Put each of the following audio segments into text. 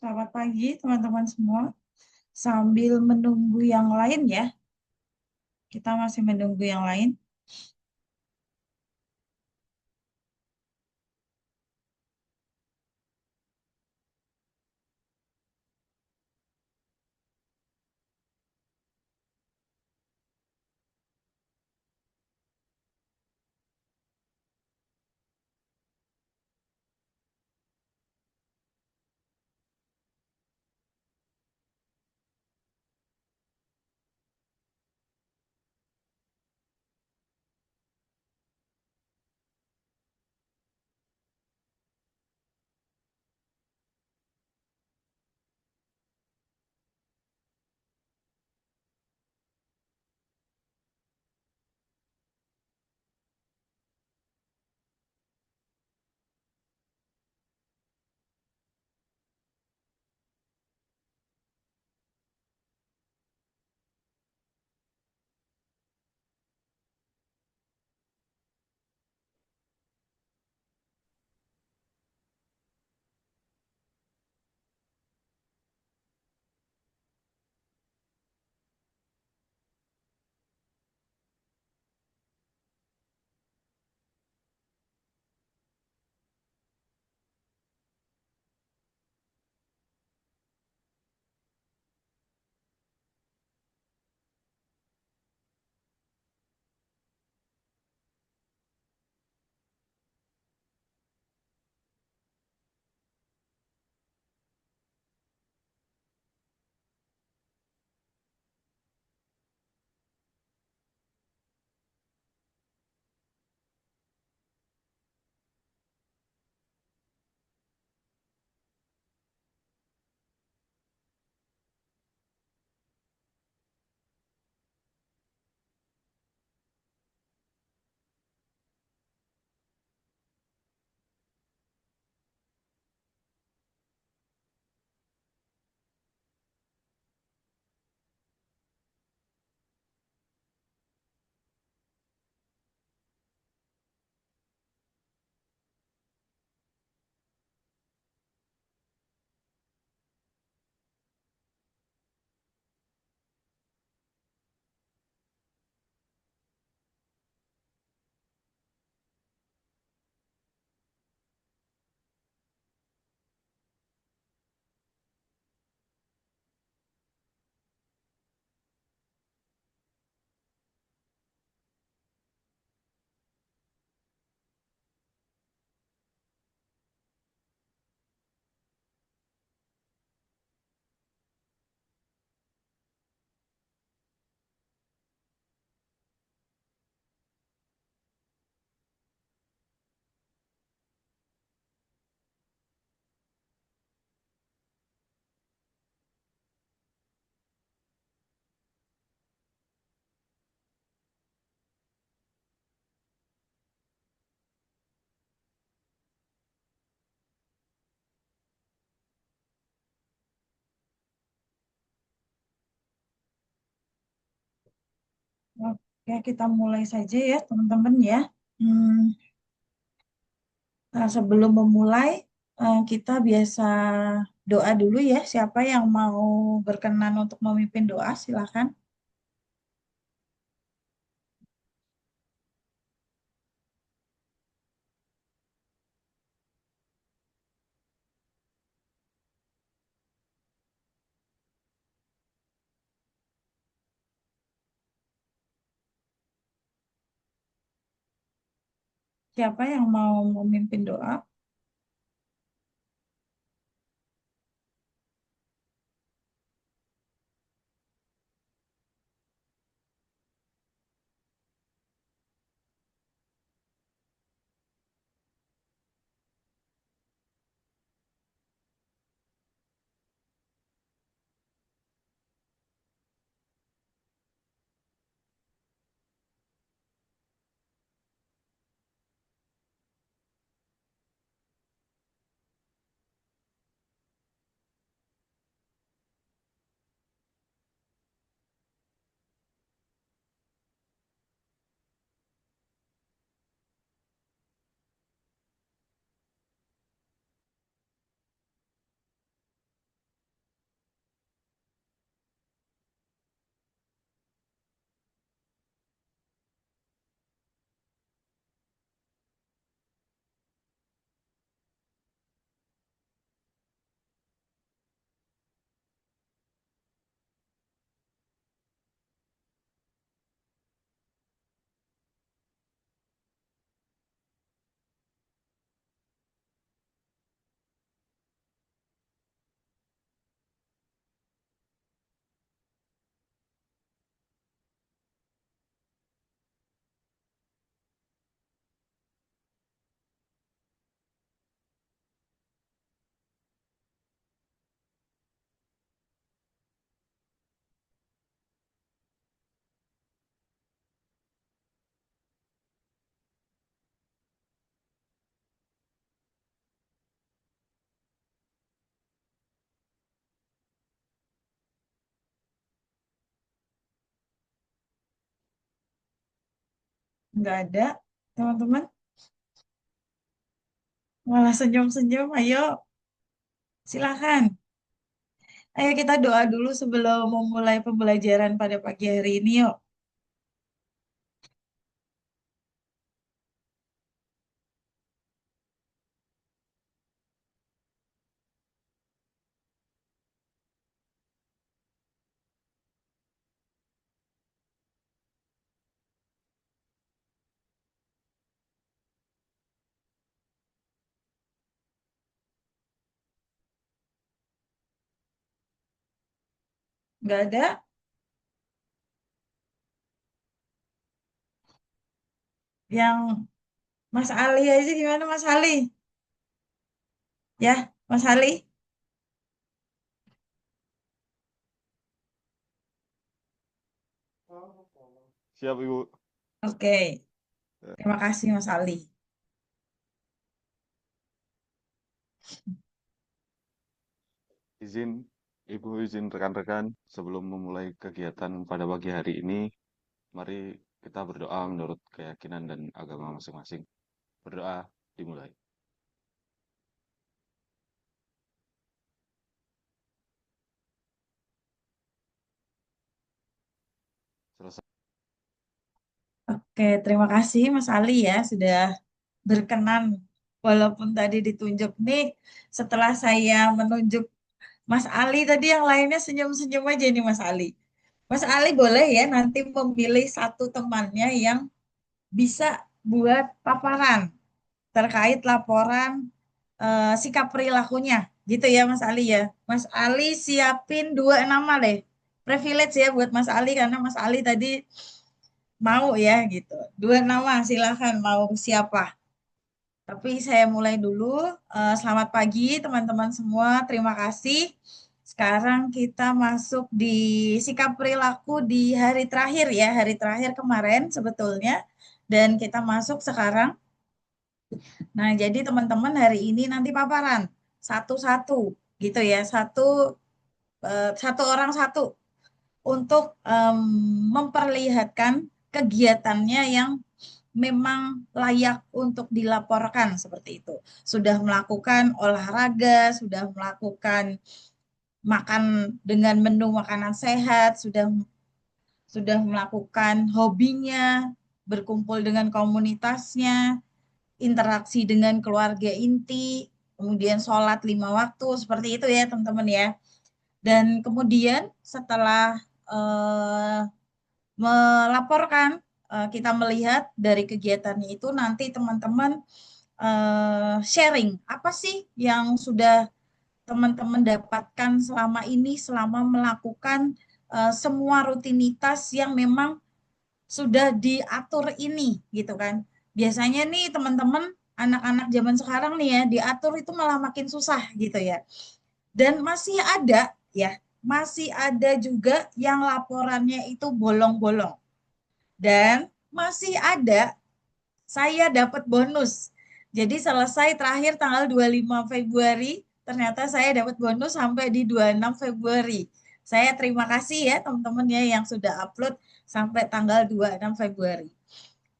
Selamat pagi teman-teman semua. Sambil menunggu yang lain ya, kita masih menunggu yang lain. Oke, kita mulai saja ya teman-teman ya. Hmm, sebelum memulai, kita biasa doa dulu ya. Siapa yang mau berkenan untuk memimpin doa, silakan. Siapa yang mau memimpin doa? Nggak ada, teman-teman. Malah senyum-senyum. Ayo, silakan. Ayo kita doa dulu sebelum memulai pembelajaran pada pagi hari ini, yuk. Nggak ada. Yang Mas Ali aja gimana, Mas Ali? Ya, Mas Ali. Siap, Ibu. Oke, Eh, terima kasih Mas Ali. Izin, Ibu, izin rekan-rekan, sebelum memulai kegiatan pada pagi hari ini, mari kita berdoa menurut keyakinan dan agama masing-masing. Berdoa dimulai. Selesai. Oke, terima kasih Mas Ali ya sudah berkenan walaupun tadi ditunjuk nih setelah saya menunjuk Mas Ali tadi yang lainnya senyum-senyum aja nih Mas Ali. Mas Ali boleh ya nanti memilih satu temannya yang bisa buat paparan terkait laporan sikap perilakunya gitu ya Mas Ali ya. Mas Ali siapin dua nama deh. Privilege ya buat Mas Ali karena Mas Ali tadi mau ya gitu. Dua nama silahkan mau siapa. Tapi saya mulai dulu. Selamat pagi teman-teman semua. Terima kasih. Sekarang kita masuk di sikap perilaku di hari terakhir ya. Hari terakhir kemarin sebetulnya. Dan kita masuk sekarang. Nah, jadi teman-teman hari ini nanti paparan satu-satu gitu ya. Satu orang satu untuk memperlihatkan kegiatannya yang memang layak untuk dilaporkan seperti itu. Sudah melakukan olahraga, sudah melakukan makan dengan menu makanan sehat, sudah melakukan hobinya, berkumpul dengan komunitasnya, interaksi dengan keluarga inti, kemudian sholat 5 waktu, seperti itu ya teman-teman ya. Dan kemudian setelah eh, melaporkan, kita melihat dari kegiatannya itu nanti teman-teman sharing apa sih yang sudah teman-teman dapatkan selama ini selama melakukan semua rutinitas yang memang sudah diatur ini gitu kan. Biasanya nih teman-teman anak-anak zaman sekarang nih ya diatur itu malah makin susah gitu ya. Dan masih ada ya, masih ada juga yang laporannya itu bolong-bolong. Dan masih ada saya dapat bonus. Jadi selesai terakhir tanggal 25 Februari, ternyata saya dapat bonus sampai di 26 Februari. Saya terima kasih ya teman-teman ya yang sudah upload sampai tanggal 26 Februari.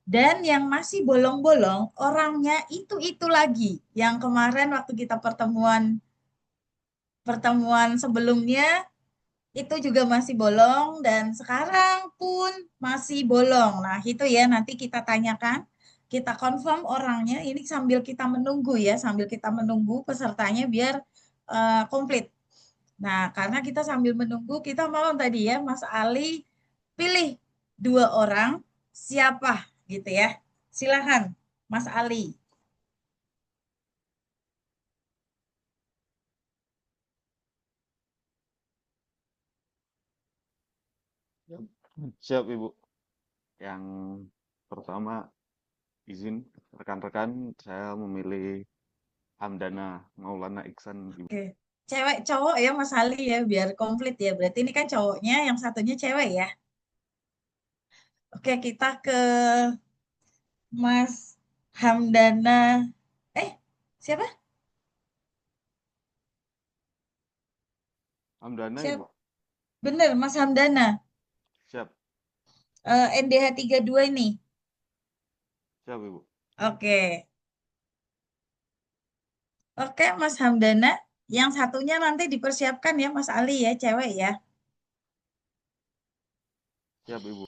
Dan yang masih bolong-bolong orangnya itu lagi. Yang kemarin waktu kita pertemuan pertemuan sebelumnya itu juga masih bolong dan sekarang pun masih bolong. Nah, itu ya nanti kita tanyakan, kita confirm orangnya ini sambil kita menunggu ya, sambil kita menunggu pesertanya biar komplit. Nah, karena kita sambil menunggu, kita mau tadi ya Mas Ali pilih dua orang siapa gitu ya. Silakan Mas Ali. Siap, siap, Ibu. Yang pertama, izin rekan-rekan, saya memilih Hamdana Maulana Iksan, Ibu. Oke. Cewek cowok ya Mas Ali ya biar komplit ya. Berarti ini kan cowoknya, yang satunya cewek ya. Oke, kita ke Mas Hamdana. Eh, siapa? Hamdana, Siapa? Ibu. Bener, Mas Hamdana. Siap. NDH 32 ini. Siap, Ibu. Oke. Oke, Mas Hamdana. Yang satunya nanti dipersiapkan ya, Mas Ali ya, cewek ya. Siap, Ibu.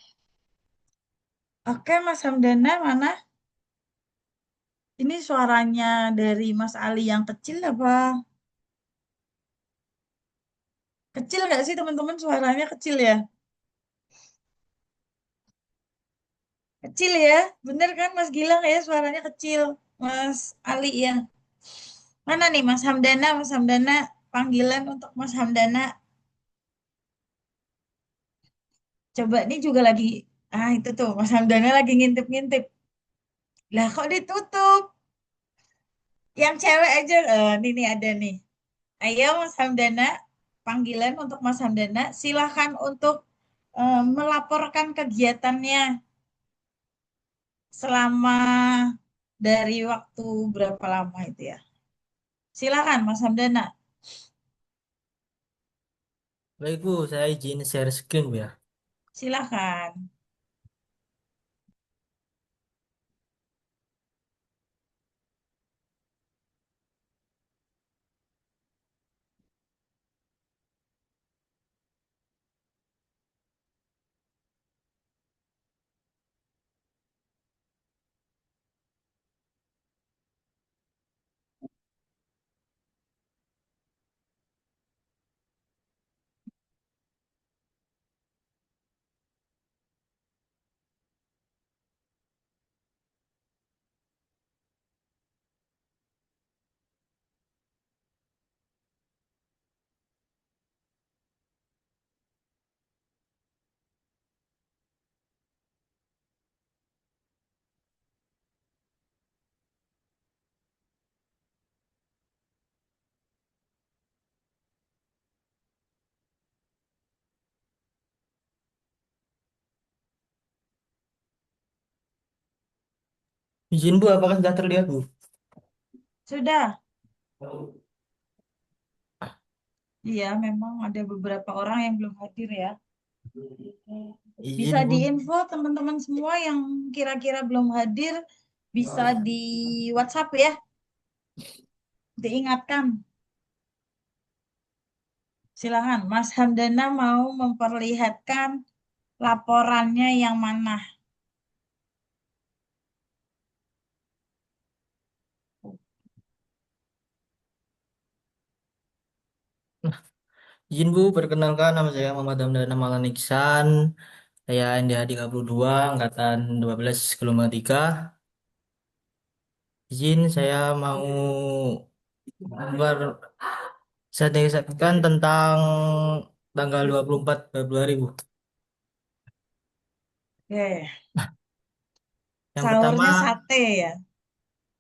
Oke, Mas Hamdana, mana? Ini suaranya dari Mas Ali yang kecil apa? Kecil nggak sih teman-teman? Suaranya kecil ya? Kecil ya? Bener kan Mas Gilang ya suaranya kecil. Mas Ali ya. Mana nih Mas Hamdana? Mas Hamdana, panggilan untuk Mas Hamdana. Coba nih juga lagi. Ah itu tuh Mas Hamdana lagi ngintip-ngintip. Lah kok ditutup? Yang cewek aja. Nih ada nih. Ayo Mas Hamdana, panggilan untuk Mas Hamdana. Silahkan untuk melaporkan kegiatannya selama dari waktu berapa lama itu ya. Silakan Mas Hamdana. Baik Bu, saya izin share screen Bu ya. Silakan. Izin Bu, apakah sudah terlihat Bu? Sudah. Iya, memang ada beberapa orang yang belum hadir ya. Bisa Izin Bu. diinfo teman-teman semua yang kira-kira belum hadir, bisa di WhatsApp ya, diingatkan. Silakan, Mas Hamdana mau memperlihatkan laporannya yang mana? Izin Bu, perkenalkan nama saya Muhammad Hamdana Malan Iksan. Saya NDH 32, Angkatan 12 Gelombang 3. Izin saya mau saya disahkan tentang tanggal 24 Februari Bu. Oke, Yang pertama, sahurnya sate ya.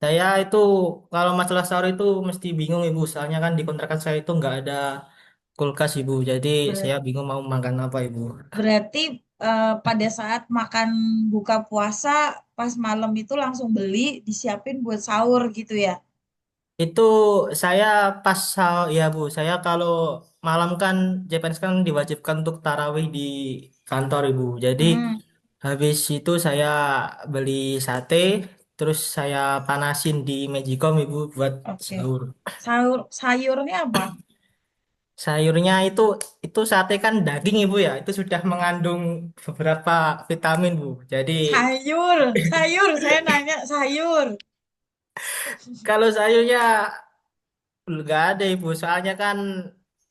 saya itu kalau masalah sahur itu mesti bingung Ibu. Soalnya kan di kontrakan saya itu nggak ada kulkas Ibu. Jadi saya Ber- bingung mau makan apa Ibu. Berarti pada saat makan buka puasa, pas malam itu langsung beli, disiapin buat sahur gitu ya. Itu saya pas ya Bu, saya kalau malam kan Japanese kan diwajibkan untuk tarawih di kantor Ibu. Jadi Mm-mm. habis itu saya beli sate, terus saya panasin di Magicom Ibu buat Oke. sahur. Sayurnya apa? Sayurnya itu sate kan daging Ibu ya, itu sudah mengandung beberapa vitamin Bu. Jadi Sayur, sayur. Saya nanya sayur. kalau sayurnya nggak ada Ibu, soalnya kan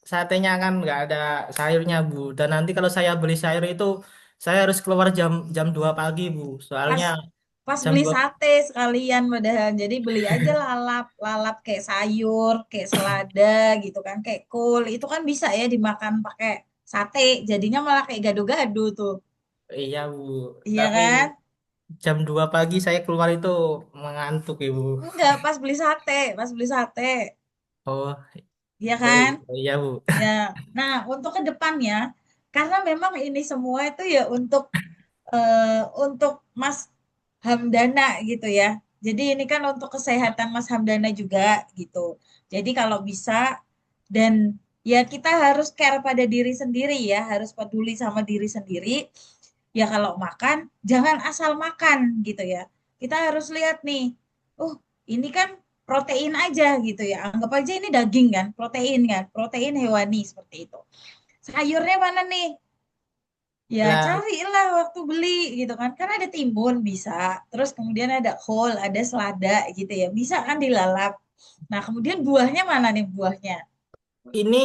satenya kan nggak ada sayurnya Bu. Dan nanti kalau saya beli sayur itu saya harus keluar jam jam 2 pagi Bu. Pas Soalnya pas jam beli 2 sate sekalian padahal. Jadi beli aja lalap, lalap kayak sayur, kayak selada gitu kan, kayak kol. Itu kan bisa ya dimakan pakai sate. Jadinya malah kayak gado-gado tuh. iya Bu. Iya Tapi kan? jam 2 pagi saya keluar itu mengantuk Ibu. Enggak, pas beli sate, pas beli sate. Oh, Iya oh kan? iya Bu. Ya. Nah, untuk ke depannya, karena memang ini semua itu ya untuk Mas Hamdana gitu ya. Jadi ini kan untuk kesehatan Mas Hamdana juga gitu. Jadi kalau bisa dan ya kita harus care pada diri sendiri ya, harus peduli sama diri sendiri. Ya kalau makan jangan asal makan gitu ya. kita harus lihat nih, oh ini kan protein aja gitu ya. Anggap aja ini daging kan, protein hewani seperti itu. Sayurnya mana nih? Ya Lah, carilah waktu beli gitu kan. Kan ada timun bisa. Terus kemudian ada kol, ada selada gitu ya. Bisa kan dilalap. Nah, kemudian buahnya mana nih buahnya? ini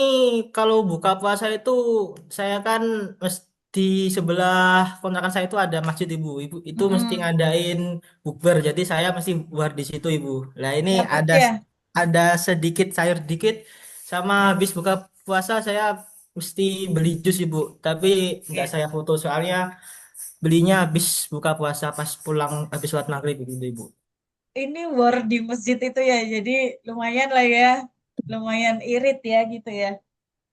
kalau buka puasa itu saya kan mesti sebelah kontrakan saya itu ada masjid ibu. Ibu itu mesti Mm-mm. ngadain bukber. Jadi saya mesti buat di situ ibu. Nah ini Dapat ada ya. ada sedikit sayur dikit sama habis buka puasa saya mesti beli jus ibu. Tapi nggak Oke. saya foto soalnya belinya habis buka puasa pas pulang habis sholat maghrib gitu ibu. Ini war di masjid itu ya. Jadi lumayan lah ya. Lumayan irit ya gitu ya.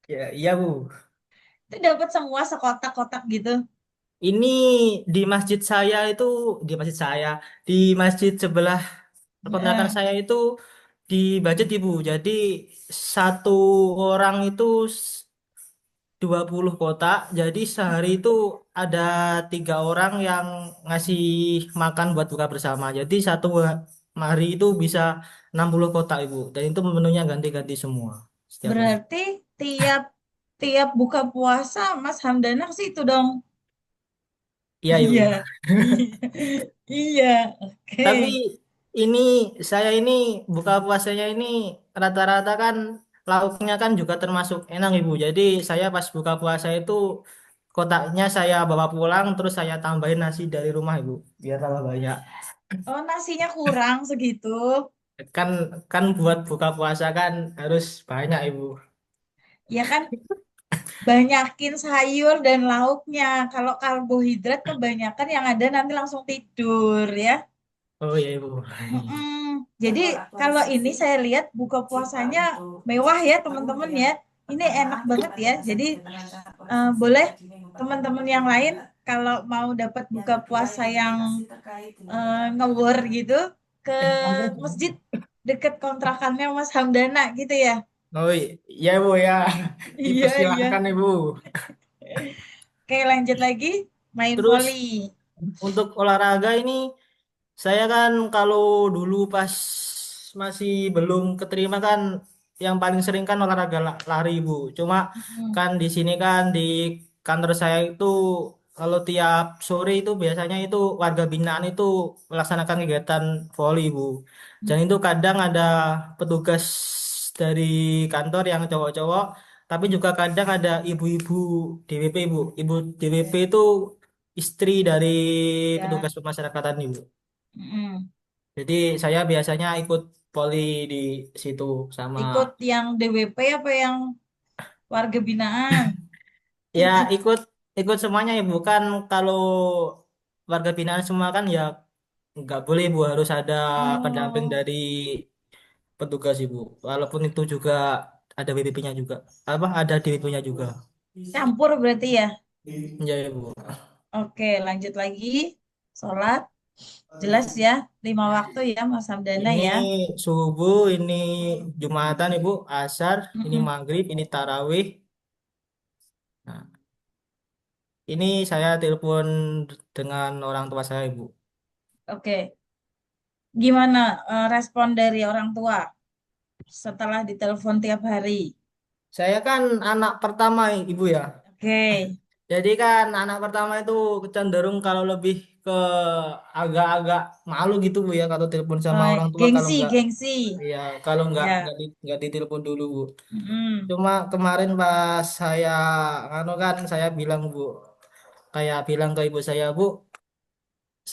Ya iya bu. Itu dapat semua sekotak-kotak gitu. Ini di masjid saya itu di masjid saya di masjid sebelah kontrakan Heeh. saya itu di budget ibu. Jadi satu orang itu 20 kotak. Jadi sehari itu ada 3 orang yang ngasih makan buat buka bersama. Jadi satu hari itu bisa 60 kotak ibu. Dan itu menunya ganti-ganti semua setiap hari. Berarti tiap tiap buka puasa Mas Hamdana ke situ dong. Iya ibu. Iya. Iya. Oke. Tapi ini saya ini buka puasanya ini rata-rata kan lauknya kan juga termasuk enak Ibu. Jadi saya pas buka puasa itu kotaknya saya bawa pulang terus saya tambahin nasi dari rumah Ibu biar tambah banyak. Oh, nasinya kurang segitu. Kan kan buat buka puasa kan harus banyak Ibu. Ya kan banyakin sayur dan lauknya. Kalau karbohidrat kebanyakan yang ada nanti langsung tidur ya. Oh iya Ibu. Mm-mm. Jadi kalau ini saya lihat buka puasanya mewah ya teman-teman ya. Ini enak banget ya. Jadi boleh teman-teman yang lain kalau mau dapat buka puasa yang ngewur gitu ke masjid deket kontrakannya Mas Hamdana gitu ya. Oh iya Ibu ya. Iya, iya. Dipersilahkan Ibu. Oke, lanjut lagi. Main Terus volley. untuk olahraga ini saya kan kalau dulu pas masih belum keterima kan yang paling sering kan olahraga lari Bu. Cuma Mm-mm. kan di sini kan di kantor saya itu kalau tiap sore itu biasanya itu warga binaan itu melaksanakan kegiatan voli Bu. Dan itu kadang ada petugas dari kantor yang cowok-cowok, tapi juga kadang ada ibu-ibu DWP Bu. Ibu DWP itu istri dari Ya. petugas pemasyarakatan Ibu. Mm-mm. Jadi saya biasanya ikut poli di situ sama Ikut yang DWP apa yang warga binaan? ya ikut ikut semuanya ya bukan kalau warga binaan semua kan ya nggak boleh Bu harus ada pendamping Oh, dari petugas Ibu. Walaupun itu juga ada WPP-nya juga. Apa ada DWP-nya juga. campur berarti ya. Ya, ya Bu. Oke, lanjut lagi. Sholat. Jelas ya. 5 waktu ya, Mas Hamdana Ini ya. subuh, ini Jumatan Ibu, asar, ini Mm-mm. maghrib, ini tarawih. Nah, ini saya telepon dengan orang tua saya, Ibu. Oke. Gimana respon dari orang tua setelah ditelepon tiap hari? Saya kan anak pertama, Ibu ya. Oke. Jadi kan anak pertama itu cenderung kalau lebih ke agak-agak malu gitu, Bu ya, kalau telepon sama orang tua kalau Gengsi, nggak gengsi. ya kalau Ya. nggak ditelepon dulu, Bu. Mm-mm. Cuma kemarin pas saya kan saya bilang, Bu, kayak bilang ke ibu saya, Bu,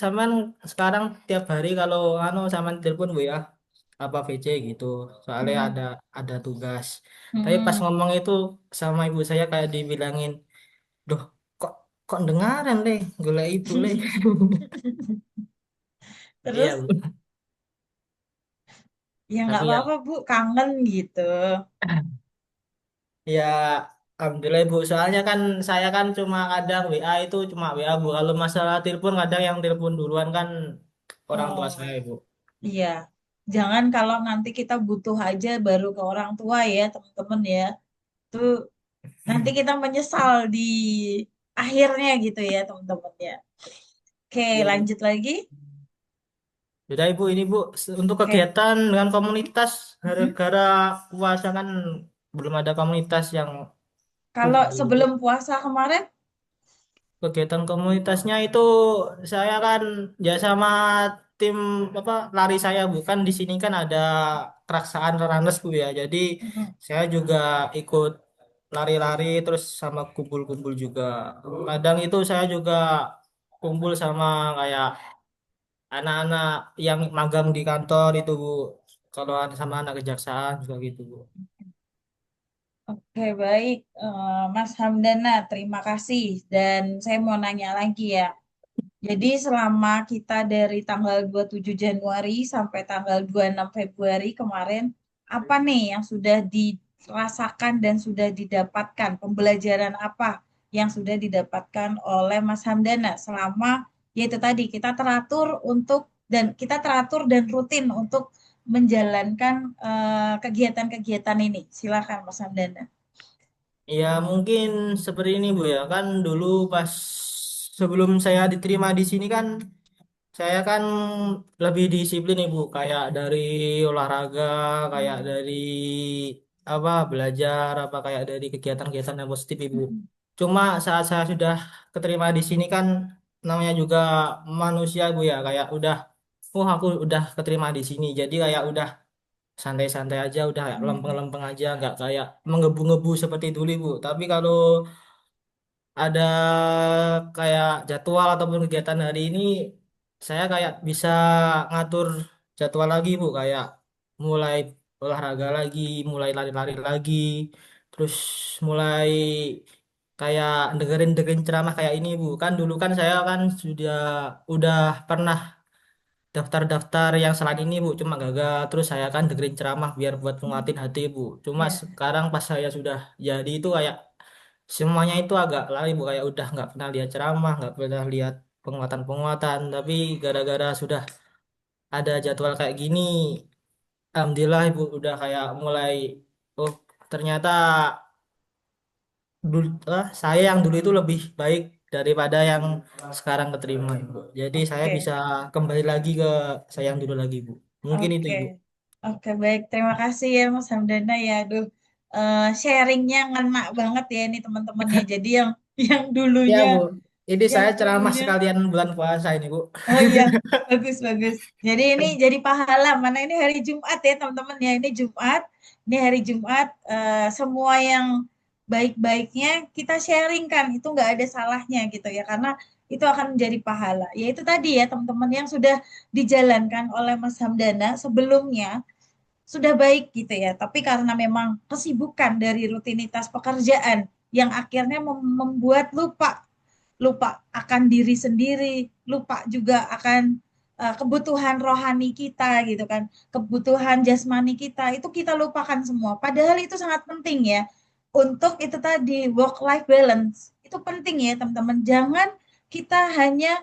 Saman sekarang tiap hari kalau Saman telepon Bu ya apa VC gitu. Soalnya Mm-mm. ada tugas. Tapi pas Mm-mm. ngomong itu sama ibu saya kayak dibilangin, "Duh, kok kok dengaran leh, golek ibu leh." Iya, Terus Bu. ya nggak Tapi ya apa-apa Bu, kangen gitu. ya alhamdulillah Bu. Soalnya kan saya kan cuma kadang WA itu cuma WA Bu. Kalau masalah telepon kadang yang telepon duluan kan orang tua Oh, saya, Bu. iya. Jangan kalau nanti kita butuh aja baru ke orang tua ya, teman-teman ya. Tuh nanti kita menyesal di akhirnya gitu ya, teman-teman ya. Oke, Iya, Bu. lanjut lagi. Beda Ibu, ini Bu, untuk Oke. kegiatan dengan komunitas, Mhm. gara-gara puasa kan belum ada komunitas yang Kalau kumpul sebelum Bu. puasa kemarin, Kegiatan komunitasnya itu saya kan ya sama tim apa lari saya bukan di sini kan ada keraksaan Ranes Bu ya. Jadi mhm. saya juga ikut lari-lari terus sama kumpul-kumpul juga. Kadang itu saya juga kumpul sama kayak anak-anak yang magang di kantor itu Bu. Kalau sama anak kejaksaan juga gitu Bu. Oke, baik. Mas Hamdana, terima kasih. Dan saya mau nanya lagi ya. Jadi selama kita dari tanggal 27 Januari sampai tanggal 26 Februari kemarin, apa nih yang sudah dirasakan dan sudah didapatkan? Pembelajaran apa yang sudah didapatkan oleh Mas Hamdana selama yaitu tadi kita teratur dan rutin untuk menjalankan kegiatan-kegiatan ini. Silakan Mas Hamdana. Ya mungkin seperti ini Bu ya kan dulu pas sebelum saya diterima di sini kan saya kan lebih disiplin Ibu, kayak dari olahraga, kayak Hmm. dari apa belajar, apa kayak dari kegiatan-kegiatan yang positif Ibu. Hmm. Cuma saat saya sudah keterima di sini kan namanya juga manusia Bu ya, kayak udah, oh aku udah keterima di sini, jadi kayak udah santai-santai aja, udah kayak Hmm. lempeng-lempeng aja, nggak kayak menggebu-gebu seperti dulu Ibu. Tapi kalau ada kayak jadwal ataupun kegiatan hari ini, saya kayak bisa ngatur jadwal lagi Bu, kayak mulai olahraga lagi, mulai lari-lari lagi, terus mulai kayak dengerin ceramah kayak ini Bu. Kan dulu kan saya kan udah pernah daftar-daftar yang selain ini Bu, cuma gagal. Terus saya kan dengerin ceramah biar buat Hmm. nguatin hati Bu. Cuma Ya. sekarang pas saya sudah jadi itu kayak semuanya itu agak lari Bu, kayak udah nggak pernah lihat ceramah, nggak pernah lihat penguatan-penguatan, tapi gara-gara sudah ada jadwal kayak gini, alhamdulillah Ibu udah kayak mulai, oh ternyata dulu saya yang dulu itu lebih baik daripada yang sekarang keterima Ibu. Jadi saya Oke. bisa kembali lagi ke saya yang dulu lagi Bu. Mungkin itu Oke, Ibu. oke, baik. Terima kasih ya Mas Hamdana ya. Aduh, sharingnya ngena banget ya ini teman-temannya. Jadi yang yang Ya dulunya, Bu, ini yang saya ceramah dulunya. sekalian bulan puasa ini Bu. Oh iya, bagus bagus. Jadi ini jadi pahala. Mana ini hari Jumat ya teman-teman ya. Ini Jumat, ini hari Jumat. Semua yang baik-baiknya kita sharingkan. Itu nggak ada salahnya gitu ya. Karena itu akan menjadi pahala. Ya itu tadi ya teman-teman yang sudah dijalankan oleh Mas Hamdana sebelumnya sudah baik gitu ya. Tapi karena memang kesibukan dari rutinitas pekerjaan yang akhirnya membuat lupa lupa akan diri sendiri, lupa juga akan kebutuhan rohani kita gitu kan, kebutuhan jasmani kita itu kita lupakan semua. Padahal itu sangat penting ya untuk itu tadi work life balance. Itu penting ya teman-teman. Jangan kita hanya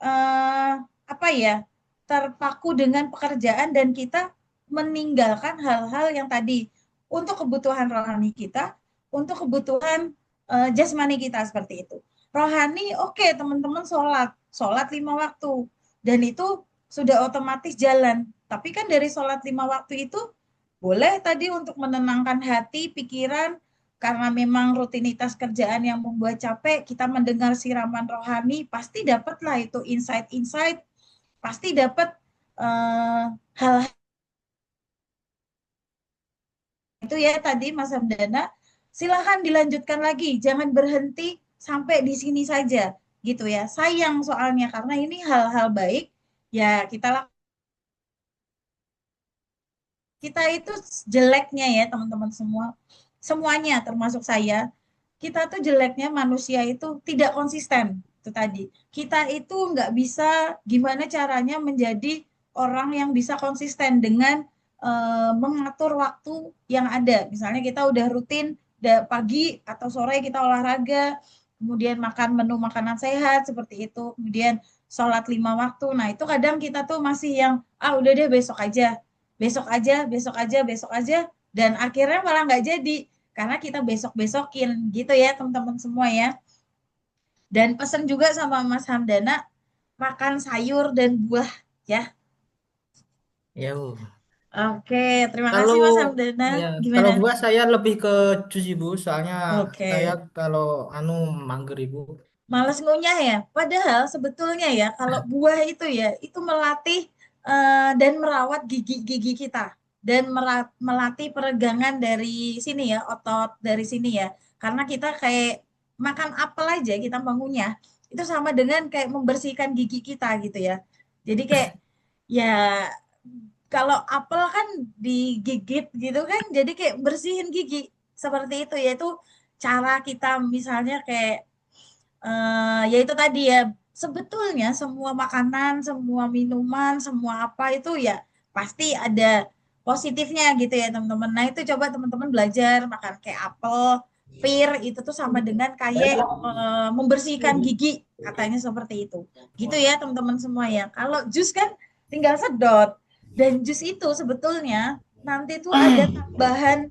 eh, apa ya terpaku dengan pekerjaan dan kita meninggalkan hal-hal yang tadi untuk kebutuhan rohani kita, untuk kebutuhan jasmani kita seperti itu. Rohani oke okay, teman-teman sholat 5 waktu dan itu sudah otomatis jalan. Tapi kan dari sholat 5 waktu itu boleh tadi untuk menenangkan hati, pikiran, karena memang rutinitas kerjaan yang membuat capek, kita mendengar siraman rohani, pasti dapatlah itu insight-insight, pasti dapat hal itu ya tadi Mas Hamdana. Silahkan dilanjutkan lagi, jangan berhenti sampai di sini saja gitu ya. Sayang soalnya karena ini hal-hal baik ya kita itu jeleknya ya teman-teman semua. Semuanya termasuk saya. Kita tuh jeleknya manusia itu tidak konsisten. Itu tadi. Kita itu nggak bisa gimana caranya menjadi orang yang bisa konsisten dengan mengatur waktu yang ada. Misalnya kita udah rutin pagi atau sore kita olahraga, kemudian makan menu makanan sehat seperti itu, kemudian sholat 5 waktu. Nah itu kadang kita tuh masih yang udah deh besok aja, besok aja, besok aja, besok aja, dan akhirnya malah nggak jadi karena kita besok-besokin gitu ya teman-teman semua ya. Dan pesan juga sama Mas Hamdana makan sayur dan buah ya. Ya, Bu. Oke, terima Kalau kasih Mas Hamdana. ya, Gimana? kalau buah saya lebih ke jus Ibu, soalnya saya Oke. kalau anu mager Ibu. Males ngunyah ya. Padahal sebetulnya ya, kalau buah itu ya, itu melatih dan merawat gigi-gigi kita dan melatih peregangan dari sini ya, otot dari sini ya. Karena kita kayak makan apel aja kita mengunyah, itu sama dengan kayak membersihkan gigi kita gitu ya. Jadi kayak ya kalau apel kan digigit gitu kan, jadi kayak bersihin gigi seperti itu ya. Itu cara kita misalnya kayak ya itu tadi ya, sebetulnya semua makanan, semua minuman, semua apa itu ya pasti ada positifnya gitu ya teman-teman. Nah itu coba teman-teman belajar makan kayak apel, pir itu tuh sama dengan kayak membersihkan gigi, katanya seperti itu. Gitu ya teman-teman semua ya. Kalau jus kan tinggal sedot, dan jus itu sebetulnya nanti tuh ada tambahan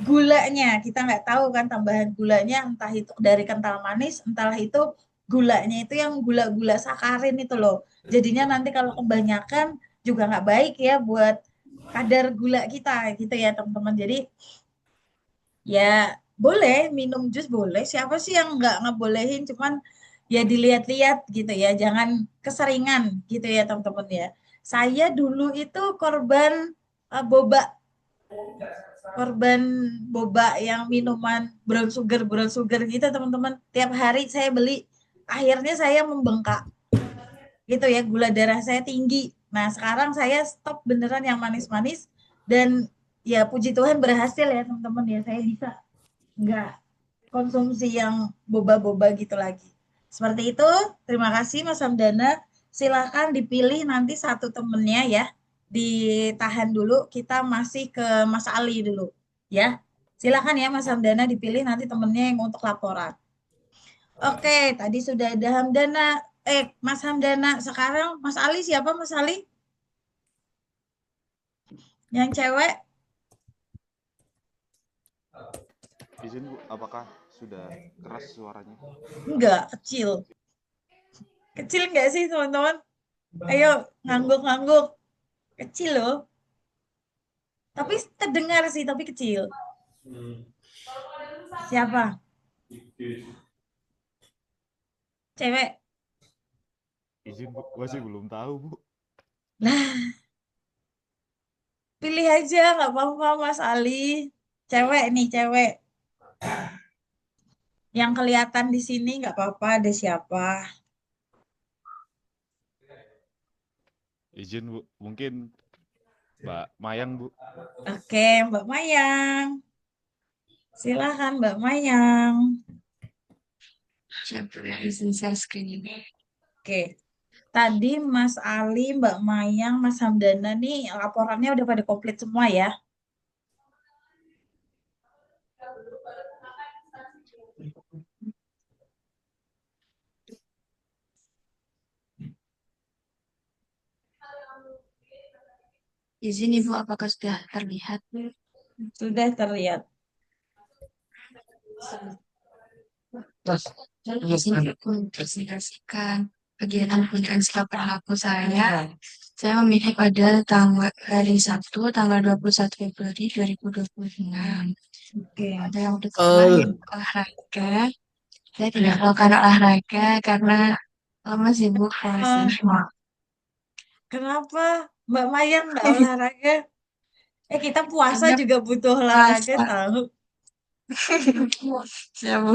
gulanya. Kita nggak tahu kan tambahan gulanya, entah itu dari kental manis, entah itu gulanya itu yang gula-gula sakarin itu loh. Jadinya nanti kalau kebanyakan juga nggak baik ya buat kadar gula kita gitu ya teman-teman. Jadi ya boleh minum jus, boleh. Siapa sih yang nggak ngebolehin? Cuman ya dilihat-lihat gitu ya. Jangan keseringan gitu ya teman-teman ya. Saya dulu itu boba korban boba yang minuman brown sugar gitu teman-teman. Tiap hari saya beli, akhirnya saya membengkak gitu ya, gula darah saya tinggi. Nah sekarang saya stop beneran yang manis-manis, dan ya puji Tuhan berhasil ya teman-teman ya, saya bisa nggak konsumsi yang boba-boba gitu lagi. Seperti itu. Terima kasih Mas Hamdana. Silakan dipilih nanti satu temennya ya. Ditahan dulu, kita masih ke Mas Ali dulu ya. Silakan ya Mas Hamdana dipilih nanti temennya yang untuk laporan. Oke, tadi sudah ada Hamdana. Mas Hamdana. Sekarang Mas Ali siapa Mas Ali? Yang cewek? Izin Bu, apakah sudah keras suaranya? Enggak, kecil. Kecil enggak sih teman-teman? Ayo, ngangguk-ngangguk. Kecil loh. Tapi terdengar sih, tapi kecil. Siapa? Cewek. Izin Bu, masih belum tahu Bu. Lah, pilih aja, nggak apa-apa Mas Ali. Cewek nih, cewek. Yang kelihatan di sini nggak apa-apa, ada siapa. Izin Bu, mungkin Mbak Mayang Bu. Oke, Mbak Mayang. Silahkan Mbak Mayang. Siap ya, izin share screen ini. Oke, tadi Mas Ali, Mbak Mayang, Mas Hamdana nih laporannya udah pada komplit semua ya. Izin Ibu, apakah sudah terlihat? Sudah terlihat. Izin Ibu mempresentasikan kegiatan pemberian sikap berlaku saya. Saya memilih pada tanggal hari Sabtu, tanggal 21 Februari 2026. Oke. Ada yang pertama olahraga. Saya tidak melakukan olahraga karena lama sibuk puasa. Kenapa Mbak Mayang nggak olahraga? Kita puasa Karena juga butuh olahraga puasa. tahu. Ya, Bu.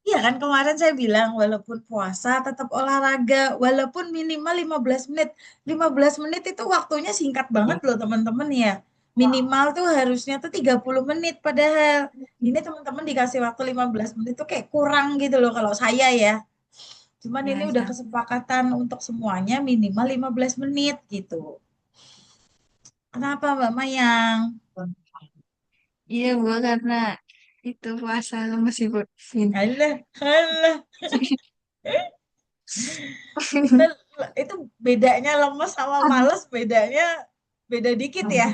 Iya kan kemarin saya bilang walaupun puasa tetap olahraga, walaupun minimal 15 menit. 15 menit itu waktunya singkat banget loh teman-teman ya. Minimal tuh harusnya tuh 30 menit padahal. Ini teman-teman dikasih waktu 15 menit tuh kayak kurang gitu loh kalau saya ya. Cuman Ya, ini udah ya. kesepakatan untuk semuanya minimal 15 menit gitu. Kenapa Mbak Mayang? Iya, Bu, karena itu puasa lama sibuk. Alah, alah. Kita itu bedanya lemes sama males, beda dikit ya.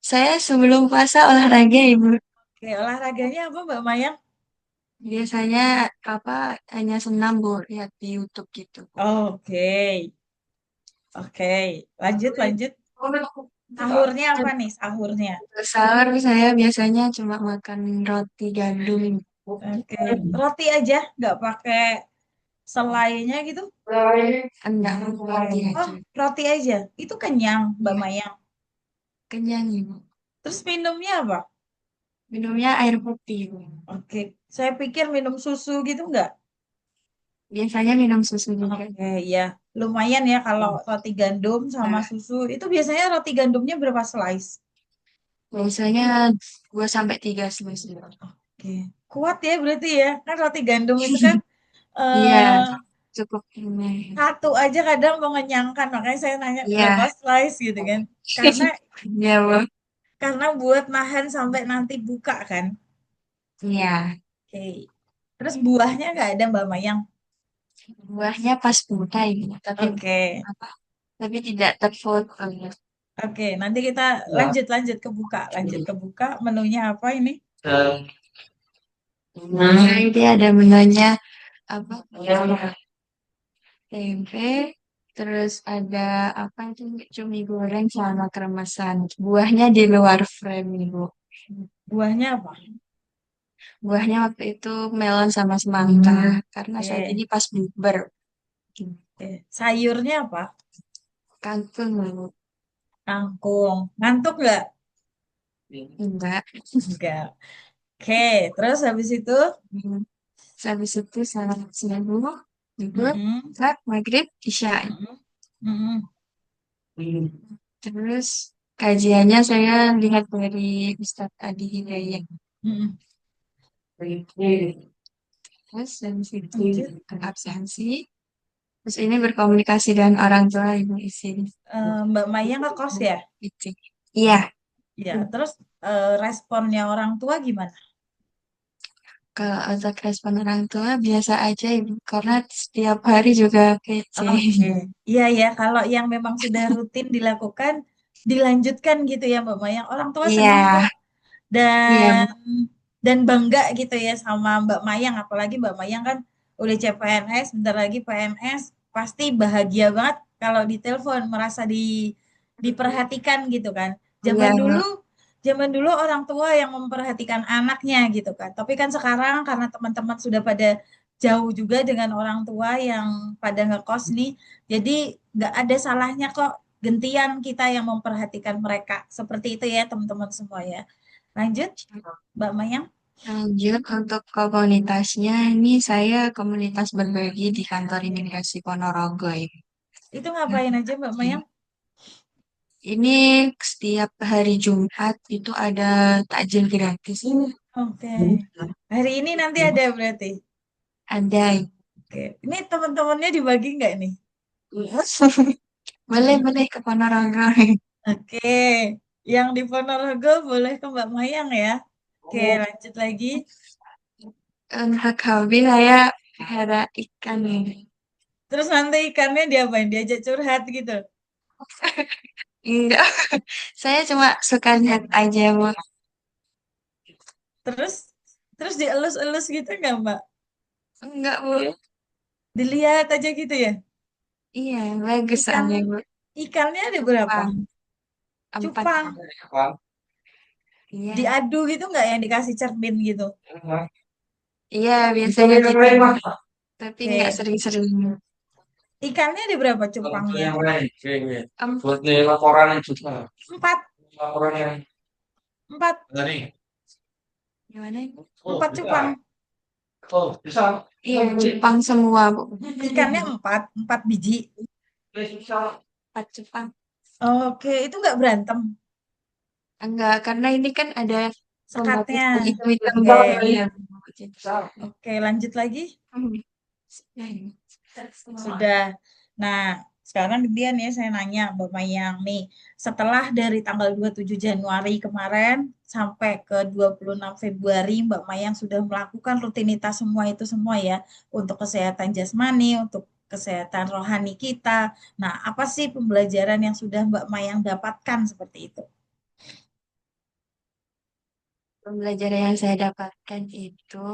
Saya sebelum puasa olahraga, Ibu. Oke, olahraganya apa Mbak Mayang? Biasanya apa hanya senam, Bu, lihat di YouTube gitu, Bu. Oke, oke. Lanjut, lanjut. Sahurnya apa nih sahurnya? Untuk sahur saya biasanya cuma makan roti gandum. Oke, roti aja, nggak pakai selainya gitu? Enggak, roti Oh, aja. roti aja. Itu kenyang, Mbak Iya, Mayang. kenyang Ibu. Terus minumnya apa? Minumnya air putih Ibu. Oke, saya pikir minum susu gitu nggak? Biasanya minum susu juga. Oke, ya. Lumayan ya kalau roti gandum sama Nah, susu. Itu biasanya roti gandumnya berapa slice? biasanya 2 sampai 3 slice. Oke, kuat ya berarti ya. Kan roti gandum itu kan Iya, eh cukup ini. satu aja kadang mengenyangkan. Makanya saya nanya berapa Iya, slice gitu kan. Karena iya Bu. buat nahan sampai nanti buka kan. Iya, Oke. Terus buahnya nggak ada Mbak Mayang? buahnya pas buka Ibu, tapi Oke. apa? Tapi tidak terfoto. Oke, nanti kita Ya. lanjut lanjut ke buka. Lanjut ke buka. Menunya apa ini? Nah, ini ada menunya apa? Tempe, terus ada apa itu cumi goreng sama kremesan. Buahnya di luar frame Ibu. Buahnya apa? Buahnya waktu itu melon sama semangka karena saat Oke. ini pas bukber. Oke. Sayurnya apa? Kangkung Ibu. Kangkung. Ngantuk nggak? Enggak. Enggak. Oke, terus habis itu? Hmm. Terus habis itu salat subuh, zuhur, Mm-mm, asar, maghrib, isya. mm-mm, mm-mm, Terus kajiannya saya lihat dari Ustadz Adi Hidayat. mm-mm. Terus habis itu Lanjut. absensi. Terus ini berkomunikasi dengan orang tua Ibu isi. Mbak Maya ngekos ya? Itu. Iya, Ya, terus responnya orang tua gimana? kalau untuk respon orang tua biasa aja Ibu. Karena setiap hari juga kece. Oke, iya ya, kalau yang memang sudah rutin dilakukan, dilanjutkan gitu ya Mbak Maya. Orang tua Iya, senang kok iya, dan Bu. bangga gitu ya sama Mbak Mayang, apalagi Mbak Mayang kan udah CPNS, bentar lagi PNS, pasti bahagia banget kalau ditelepon, merasa diperhatikan gitu kan. Iya, Zaman Bu. dulu, zaman dulu orang tua yang memperhatikan anaknya gitu kan. Tapi kan sekarang karena teman-teman sudah pada jauh juga dengan orang tua yang pada ngekos nih, jadi nggak ada salahnya kok gentian kita yang memperhatikan mereka. Seperti itu ya teman-teman semua ya. Lanjut, Mbak Mayang. Lanjut untuk komunitasnya, ini saya komunitas berbagi di kantor imigrasi Ponorogo ya. Itu ngapain aja Mbak Mayang? Ini setiap hari Jumat itu ada takjil gratis. Oke. Hari ini nanti ada berarti. Ada. Oke. Ini teman-temannya dibagi nggak nih? Boleh, boleh ke Ponorogo. Oke. Yang di Ponorogo boleh ke Mbak Mayang ya. Oke, lanjut lagi. Untuk hobi saya pelihara ikan ini. Terus nanti ikannya diapain? Diajak curhat gitu. Enggak, saya cuma suka lihat aja, Bu. Terus terus dielus-elus gitu nggak Mbak? Enggak, Bu. Dilihat aja gitu ya. Iya, bagus Ikan soalnya, Bu. ikannya ada berapa? Cupang. 4. Cupang. Iya. Diadu gitu nggak yang dikasih cermin gitu? Iya, biasanya gitu. Tapi nggak Oke. sering-sering. Ikannya ada berapa cupangnya? Buat Empat. Empat. gimana itu? Empat cupang. Iya, cupang semua, Bu. Ikannya empat. Empat biji. 4 cupang. Oke, itu nggak berantem. Enggak, karena ini kan ada Sekatnya. pembatasan hitam-hitam Oke. gitu ya. Oke, lanjut lagi. Hmm. Sudah. Nah, sekarang kemudian ya saya nanya Mbak Mayang nih, setelah dari tanggal 27 Januari kemarin sampai ke 26 Februari, Mbak Mayang sudah melakukan rutinitas semua itu semua ya, untuk kesehatan jasmani, untuk kesehatan rohani kita. Nah, apa sih pembelajaran yang sudah Mbak Mayang dapatkan seperti itu? Pembelajaran yang saya dapatkan itu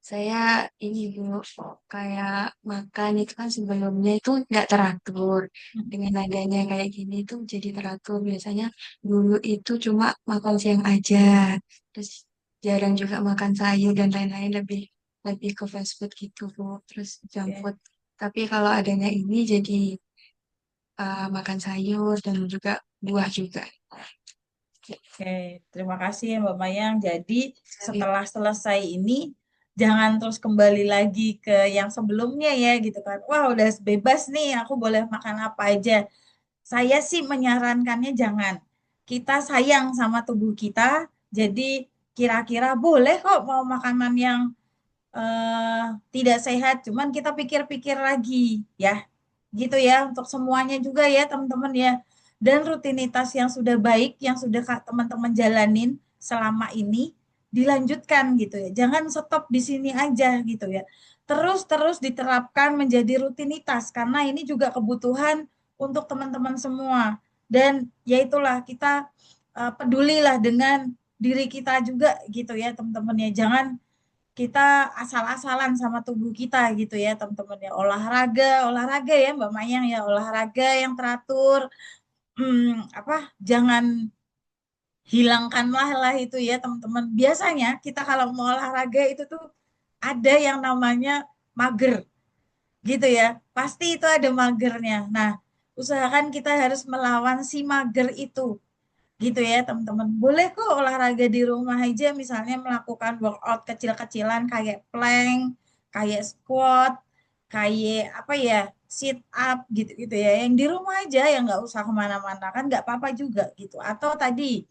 Saya ini Bu, kayak makan itu kan sebelumnya itu nggak teratur. Dengan adanya kayak gini tuh jadi teratur. Biasanya dulu itu cuma makan siang aja. Terus jarang juga makan sayur dan lain-lain, lebih lebih ke fast food gitu Bu. Terus junk Oke. food. Tapi kalau adanya ini jadi makan sayur dan juga buah juga. Oke, terima kasih ya Mbak Mayang. Jadi Jadi, setelah selesai ini, jangan terus kembali lagi ke yang sebelumnya ya gitu kan. Wah, udah bebas nih, aku boleh makan apa aja. Saya sih menyarankannya jangan. Kita sayang sama tubuh kita, jadi kira-kira boleh kok mau makanan yang eh, tidak sehat, cuman kita pikir-pikir lagi ya. Gitu ya untuk semuanya juga ya teman-teman ya. Dan rutinitas yang sudah baik yang sudah teman-teman jalanin selama ini dilanjutkan gitu ya. Jangan stop di sini aja gitu ya. Terus-terus diterapkan menjadi rutinitas karena ini juga kebutuhan untuk teman-teman semua. Dan ya itulah kita pedulilah dengan diri kita juga gitu ya teman-teman ya. Jangan kita asal-asalan sama tubuh kita gitu ya teman-teman ya. Olahraga ya Mbak Mayang ya, olahraga yang teratur. Apa, jangan hilangkanlah lah itu ya teman-teman. Biasanya kita kalau mau olahraga itu tuh ada yang namanya mager gitu ya, pasti itu ada magernya. Nah, usahakan kita harus melawan si mager itu gitu ya teman-teman. Boleh kok olahraga di rumah aja, misalnya melakukan workout kecil-kecilan kayak plank, kayak squat, kayak apa ya, sit up gitu-gitu ya, yang di rumah aja, yang nggak usah kemana-mana kan nggak apa-apa juga gitu. Atau tadi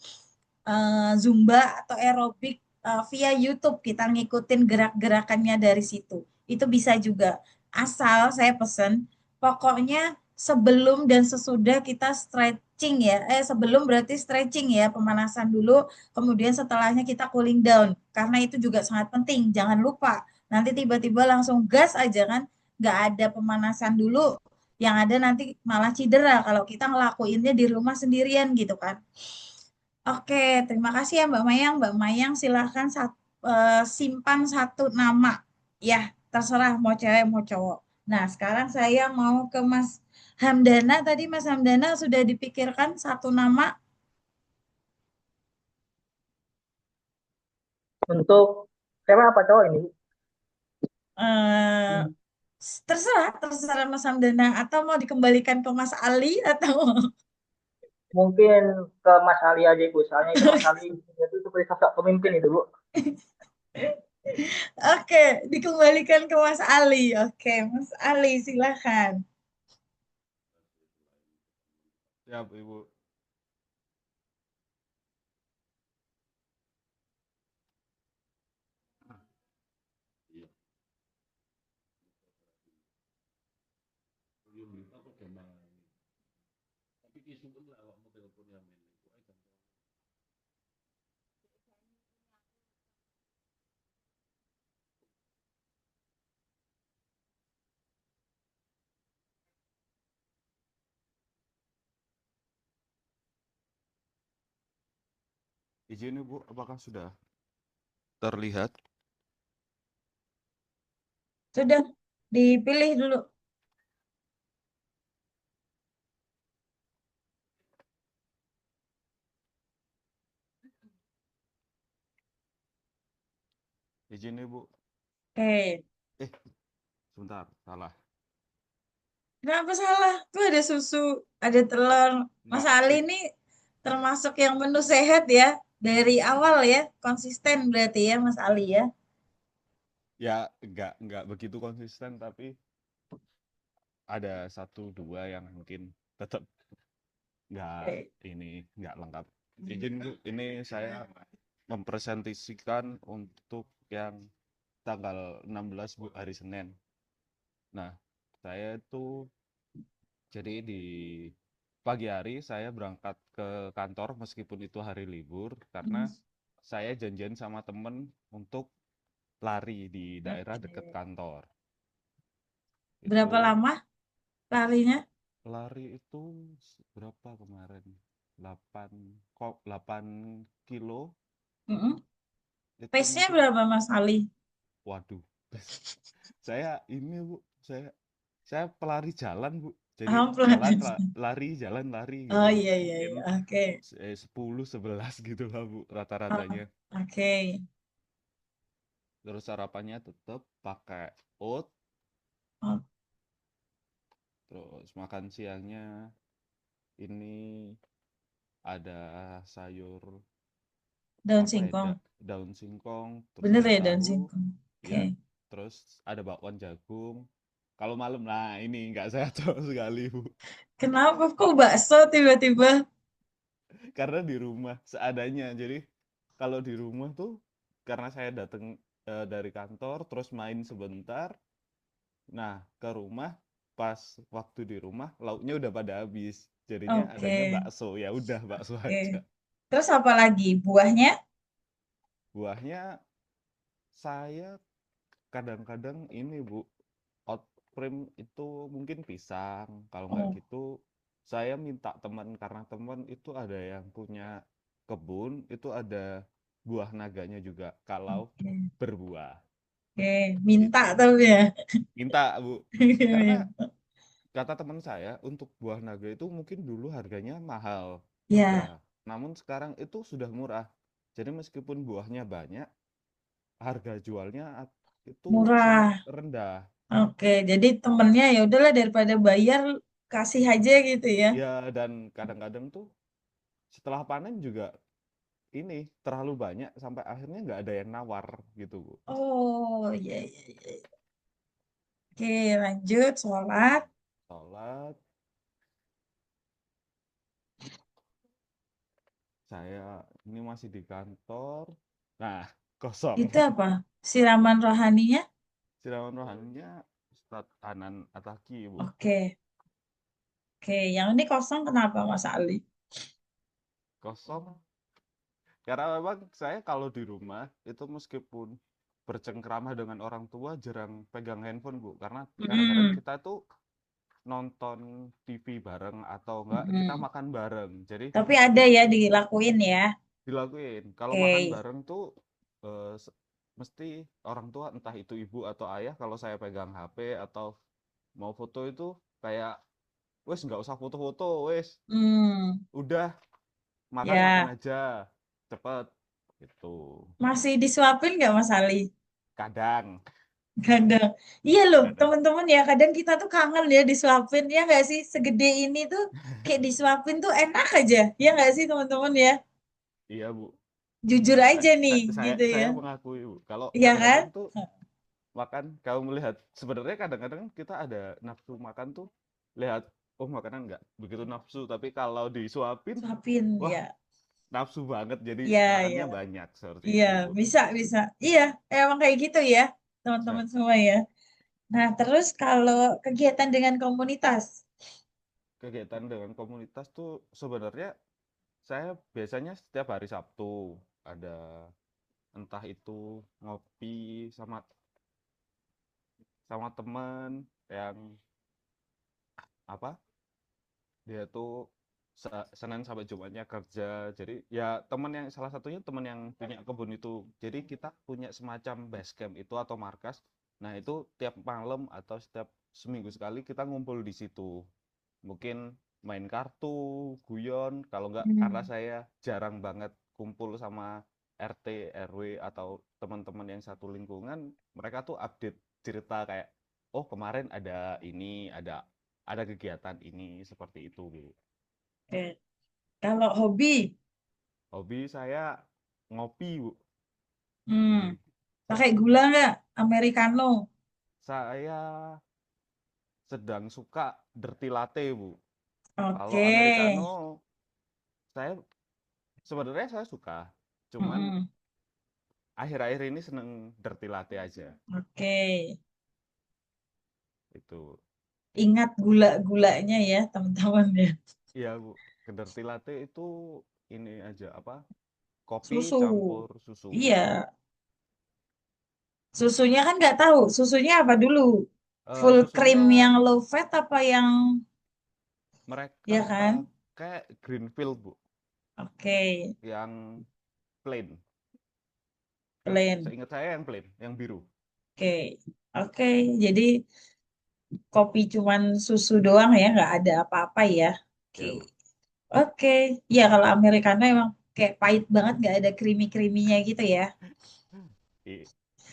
Zumba atau aerobik via YouTube, kita ngikutin gerak-gerakannya dari situ, itu bisa juga. Asal saya pesen pokoknya sebelum dan sesudah kita stretching ya, sebelum berarti stretching ya, pemanasan dulu, kemudian setelahnya kita cooling down, karena itu juga sangat penting, jangan lupa. Nanti tiba-tiba langsung gas aja kan, nggak ada pemanasan dulu, yang ada nanti malah cedera kalau kita ngelakuinnya di rumah sendirian gitu kan. Oke, terima kasih ya Mbak Mayang. Mbak Mayang silahkan simpan satu nama. Ya, terserah mau cewek mau cowok. Nah, sekarang saya mau ke Mas Hamdana. Tadi Mas Hamdana sudah dipikirkan satu nama. Untuk cewek apa cowok ini? eh terserah Mas Hamdana. Atau mau dikembalikan ke Mas Ali atau Mungkin ke Mas Ali aja Bu, soalnya itu Mas Ali itu seperti sosok pemimpin itu Bu. Oke, dikembalikan ke Mas Ali. Oke, Mas Ali silahkan. Siap, Ibu. Iya. Tapi kisah lah awak mau telepon yang ini. Izin Ibu, apakah sudah terlihat? Sudah dipilih dulu. Izin Ibu. Oke. Eh, sebentar, salah. Kenapa salah? Tuh ada susu, ada telur. Mas Enggak, Ali ini termasuk yang menu sehat ya. Dari awal ya, konsisten berarti ya Mas Ali ya. ya enggak begitu konsisten, tapi ada satu dua yang mungkin tetap enggak Oke. enggak lengkap. Izin Bu, ini saya mempresentasikan untuk yang tanggal 16 Bu, hari Senin. Nah, saya itu jadi di pagi hari saya berangkat ke kantor meskipun itu hari libur karena saya janjian sama temen untuk lari di daerah dekat Oke. kantor. Berapa Itu lama larinya? lari itu berapa kemarin? 8 kilo Mm-mm. itu Pace-nya mungkin berapa Mas Ali? Waduh, saya ini Bu, saya pelari jalan Bu. Jadi Ampun. lari, jalan lari Oh gitu. iya iya Mungkin iya. Oke. 10, 11 gitu lah Bu Oh, rata-ratanya. oke. Terus sarapannya tetap pakai oat, Oh, terus makan siangnya ini ada sayur daun apa ya, singkong. daun singkong, terus Bener ada ya daun tahu, singkong. Oke. ya, terus ada bakwan jagung. Kalau malam, nah ini nggak sehat sama sekali Bu. Kenapa kok bakso tiba-tiba? Karena di rumah seadanya. Jadi kalau di rumah tuh karena saya datang dari kantor terus main sebentar. Nah, ke rumah pas waktu di rumah lauknya udah pada habis. Jadinya adanya Oke. bakso. Ya udah bakso Oke. aja. Terus apa lagi? Buahnya? Buahnya saya kadang-kadang ini Bu, oat cream itu mungkin pisang. Kalau nggak Oh, gitu saya minta teman karena teman itu ada yang punya kebun, itu ada buah naganya juga kalau oke. berbuah Oke. Minta gitu. tapi ya. Minta Bu. Karena kata teman saya untuk buah naga itu mungkin dulu harganya mahal. Ya, Nah, namun sekarang itu sudah murah. Jadi meskipun buahnya banyak, harga jualnya itu sangat murah. rendah. Oke, jadi temennya ya udahlah daripada bayar kasih aja gitu ya. Ya, dan kadang-kadang tuh setelah panen juga ini terlalu banyak sampai akhirnya nggak ada yang nawar gitu Bu. Oh, iya iya iya. Oke, lanjut sholat. Sholat, saya ini masih di kantor. Nah, kosong. Itu apa? Siraman rohaninya? Siraman rohaninya Ustadz Anan Ataki Bu. Oke, oke. Yang ini kosong kenapa Mas Ali? Kosong karena memang saya kalau di rumah itu meskipun bercengkrama dengan orang tua jarang pegang handphone Bu, karena kadang-kadang Mm-mm, kita tuh nonton TV bareng atau enggak kita mm-mm. makan bareng. Jadi Tapi ada ya dilakuin ya. dilakuin. Kalau makan Oke. bareng tuh eh, se- mesti orang tua entah itu ibu atau ayah kalau saya pegang HP atau mau foto itu kayak wes nggak usah foto-foto, wes Hmm, udah makan ya. aja cepet gitu. Masih disuapin nggak Mas Ali? Kadang, Kadang. Iya loh, kadang. teman-teman ya. Kadang kita tuh kangen ya disuapin. Ya nggak sih? Segede ini tuh kayak disuapin tuh enak aja. Ya nggak sih teman-teman ya? Iya Bu, Jujur saya, aja nih saya, saya, gitu ya. saya mengakui Bu. Kalau Iya kan? kadang-kadang tuh makan, kamu melihat sebenarnya kadang-kadang kita ada nafsu makan tuh lihat, oh makanan nggak begitu nafsu, tapi kalau disuapin, Suapin wah ya. nafsu banget, jadi Iya, iya. makannya banyak seperti Iya, itu Bu. bisa bisa. Iya, emang kayak gitu ya, Saya teman-teman semua ya. Nah, terus kalau kegiatan dengan komunitas. kegiatan dengan komunitas tuh sebenarnya saya biasanya setiap hari Sabtu ada entah itu ngopi sama sama teman yang apa dia tuh Senin sampai Jumatnya kerja. Jadi ya teman yang salah satunya teman yang punya kebun itu. Jadi kita punya semacam base camp itu atau markas. Nah, itu tiap malam atau setiap seminggu sekali kita ngumpul di situ. Mungkin main kartu, guyon, kalau enggak karena Hmm, saya jarang banget kumpul sama RT, RW atau teman-teman yang satu lingkungan, mereka tuh update cerita kayak oh kemarin ada ini, ada kegiatan ini seperti itu Bu. oke. Kalau hobi, Hobi saya ngopi Bu. hmm, Jadi pakai gula nggak? Americano. saya sedang suka dirty latte Bu. Kalau Oke. americano saya sebenarnya saya suka, cuman Mm-mm, akhir-akhir ini seneng dirty latte aja. oke. Itu Ingat gula-gulanya ya, teman-teman ya. iya Bu, ke dirty latte itu ini aja apa? Kopi Susu. campur susu. Iya. Susunya kan nggak tahu. Susunya apa dulu? Full cream Susunya yang low fat apa yang, mereka ya kan? pakai Greenfield Bu, Oke. yang plain. Plain. Seingat saya yang plain, yang biru. Oke, oke. Jadi kopi cuman susu doang ya, nggak ada apa-apa ya. Oke, Ya, Bu. oke. Ya kalau americano emang kayak pahit banget, nggak ada creamy-creaminya gitu ya. I-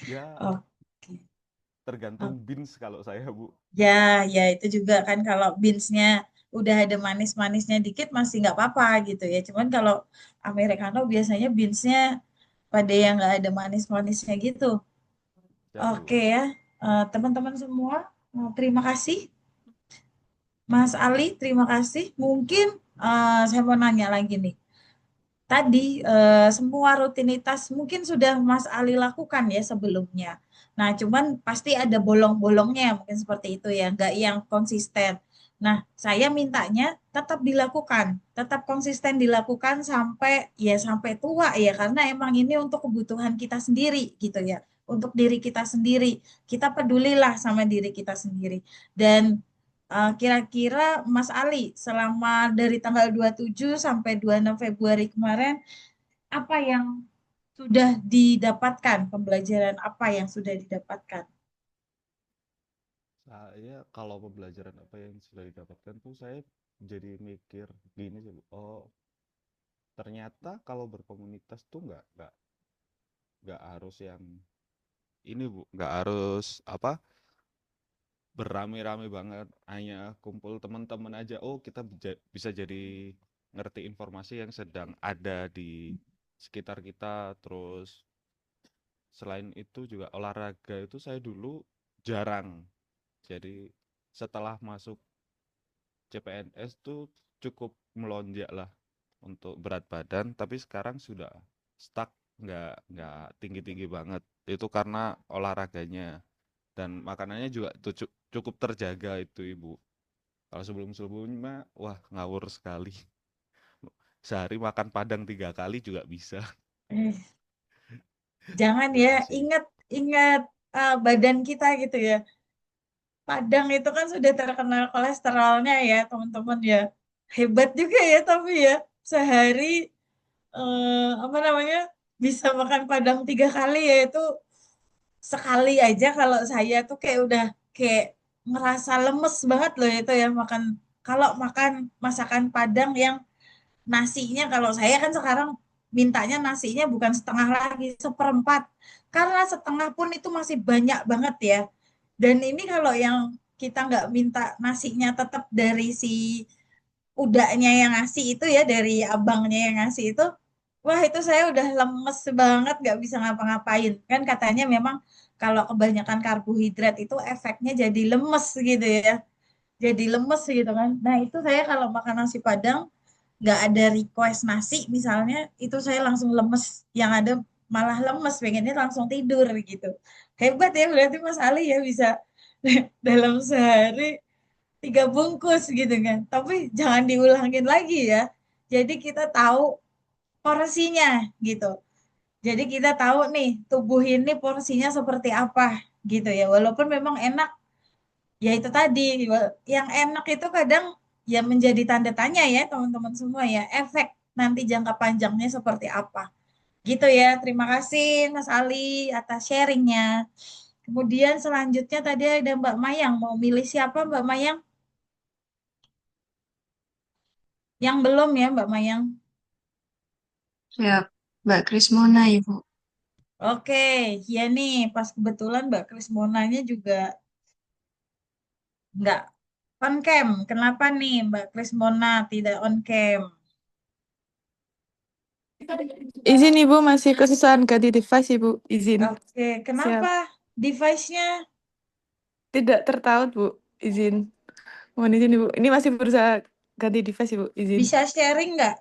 Ya, Oke. tergantung beans kalau saya, Bu. Ya, ya itu juga kan kalau beansnya udah ada manis-manisnya dikit masih nggak apa-apa gitu ya. Cuman kalau americano biasanya beansnya pada yang nggak ada manis-manisnya gitu. Siap, Oke Bu. ya, teman-teman semua, terima kasih. Mas Ali, terima kasih. Mungkin saya mau nanya lagi nih. Tadi semua rutinitas mungkin sudah Mas Ali lakukan ya sebelumnya. Nah, cuman pasti ada bolong-bolongnya mungkin seperti itu ya, nggak yang konsisten. Nah, saya mintanya tetap dilakukan, tetap konsisten dilakukan sampai ya sampai tua ya, karena emang ini untuk kebutuhan kita sendiri gitu ya, untuk diri kita sendiri. Kita pedulilah sama diri kita sendiri. Dan kira-kira Mas Ali, selama dari tanggal 27 sampai 26 Februari kemarin, apa yang sudah didapatkan? Pembelajaran apa yang sudah didapatkan? Saya kalau pembelajaran apa yang sudah didapatkan tuh saya jadi mikir gini sih, Bu. Oh, ternyata kalau berkomunitas tuh nggak harus yang ini, Bu. Nggak harus apa beramai-ramai banget, hanya kumpul teman-teman aja. Oh, kita bisa jadi ngerti informasi yang sedang ada di sekitar kita. Terus selain itu juga olahraga itu saya dulu jarang. Jadi setelah masuk CPNS tuh cukup melonjak lah untuk berat badan, tapi sekarang sudah stuck, nggak tinggi-tinggi banget. Itu karena olahraganya dan makanannya juga tuh cukup terjaga itu, Ibu. Kalau sebelum-sebelumnya, wah, ngawur sekali. Sehari makan Padang 3 kali juga bisa. Eh, jangan ya, Gitu sih. ingat ingat badan kita gitu ya. Padang itu kan sudah terkenal kolesterolnya ya, teman-teman ya. Hebat juga ya, tapi ya sehari apa namanya bisa makan Padang 3 kali ya itu sekali aja kalau saya tuh kayak udah kayak ngerasa lemes banget loh itu ya makan kalau makan masakan Padang yang nasinya kalau saya kan sekarang mintanya nasinya bukan setengah lagi seperempat karena setengah pun itu masih banyak banget ya dan ini kalau yang kita nggak minta nasinya tetap dari si udahnya yang ngasih itu ya dari abangnya yang ngasih itu wah itu saya udah lemes banget nggak bisa ngapa-ngapain kan katanya memang kalau kebanyakan karbohidrat itu efeknya jadi lemes gitu ya jadi lemes gitu kan nah itu saya kalau makan nasi Padang nggak ada request nasi misalnya itu saya langsung lemes yang ada malah lemes pengennya langsung tidur gitu hebat ya berarti Mas Ali ya bisa dalam sehari 3 bungkus gitu kan. Tapi jangan diulangin lagi ya. Jadi kita tahu porsinya gitu. Jadi kita tahu nih tubuh ini porsinya seperti apa gitu ya. Walaupun memang enak, ya itu tadi yang enak itu kadang ya menjadi tanda tanya ya teman-teman semua ya. Efek nanti jangka panjangnya seperti apa. Gitu ya. Terima kasih Mas Ali atas sharingnya. Kemudian selanjutnya tadi ada Mbak Mayang. Mau milih siapa Mbak Mayang? Yang belum ya Mbak Mayang. Ya, Mbak Krismona, Ibu. Oke, ya nih, pas kebetulan Mbak Krismonanya juga nggak on cam. Kenapa nih Mbak Krismona tidak on cam? Izin Ibu masih kesusahan ganti device Ibu. Izin. Oke, kenapa Siap. device-nya Tidak tertaut Bu. Izin. Mohon izin Ibu. Ini masih berusaha ganti device Ibu. Izin. bisa sharing nggak?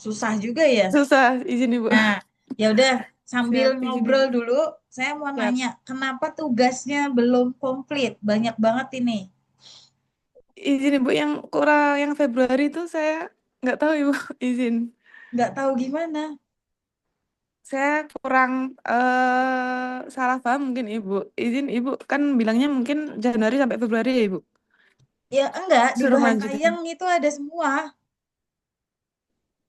Susah juga ya. Susah. Izin Ibu. Nah, ya udah sambil Siap. Izin ngobrol Ibu. dulu, saya mau Siap. nanya, kenapa tugasnya belum komplit? Banyak banget ini. Izin Ibu yang kurang yang Februari itu saya nggak tahu Ibu. Izin. Nggak tahu gimana. Saya kurang salah paham mungkin Ibu. Izin Ibu kan bilangnya mungkin Januari sampai Februari ya Ibu. Ya enggak, di Suruh bahan lanjutin. tayang itu ada semua.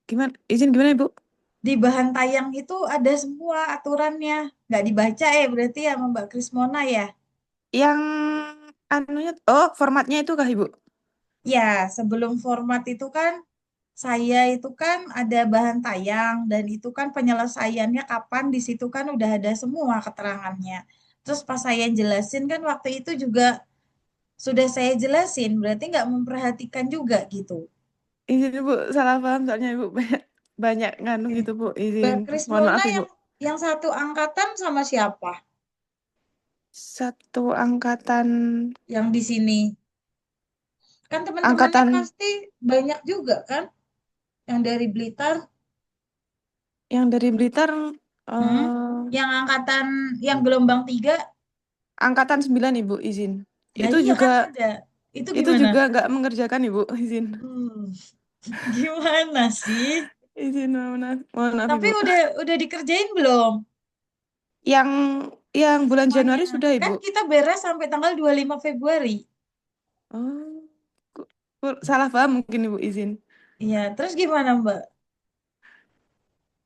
Gimana? Izin gimana Ibu? Di bahan tayang itu ada semua aturannya. Nggak dibaca berarti ya sama Mbak Krismona ya? Yang anunya, oh formatnya itu kah Ibu? Ya, sebelum format itu kan saya itu kan ada bahan tayang dan itu kan penyelesaiannya kapan di situ kan udah ada semua keterangannya. Terus pas saya jelasin kan waktu itu juga sudah saya jelasin, berarti nggak memperhatikan juga gitu. Izin Ibu, salah paham soalnya Ibu banyak banyak nganu Oke. gitu Bu, izin. Mbak Mohon Krismona maaf Ibu. yang satu angkatan sama siapa? Satu angkatan Yang di sini. Kan teman-temannya angkatan pasti banyak juga kan yang dari Blitar. yang dari Blitar Hmm? eh Yang angkatan yang gelombang 3. angkatan 9 Ibu, izin. Lah Itu iya juga kan ada. Itu itu gimana? juga nggak mengerjakan Ibu, izin. Hmm, gimana sih? Izin mohon maaf Tapi Ibu. udah dikerjain belum Yang yang bulan semuanya? Januari sudah Kan Ibu. kita beres sampai tanggal 25 Februari. Oh, salah paham mungkin Ibu, izin. Iya, terus gimana, Mbak?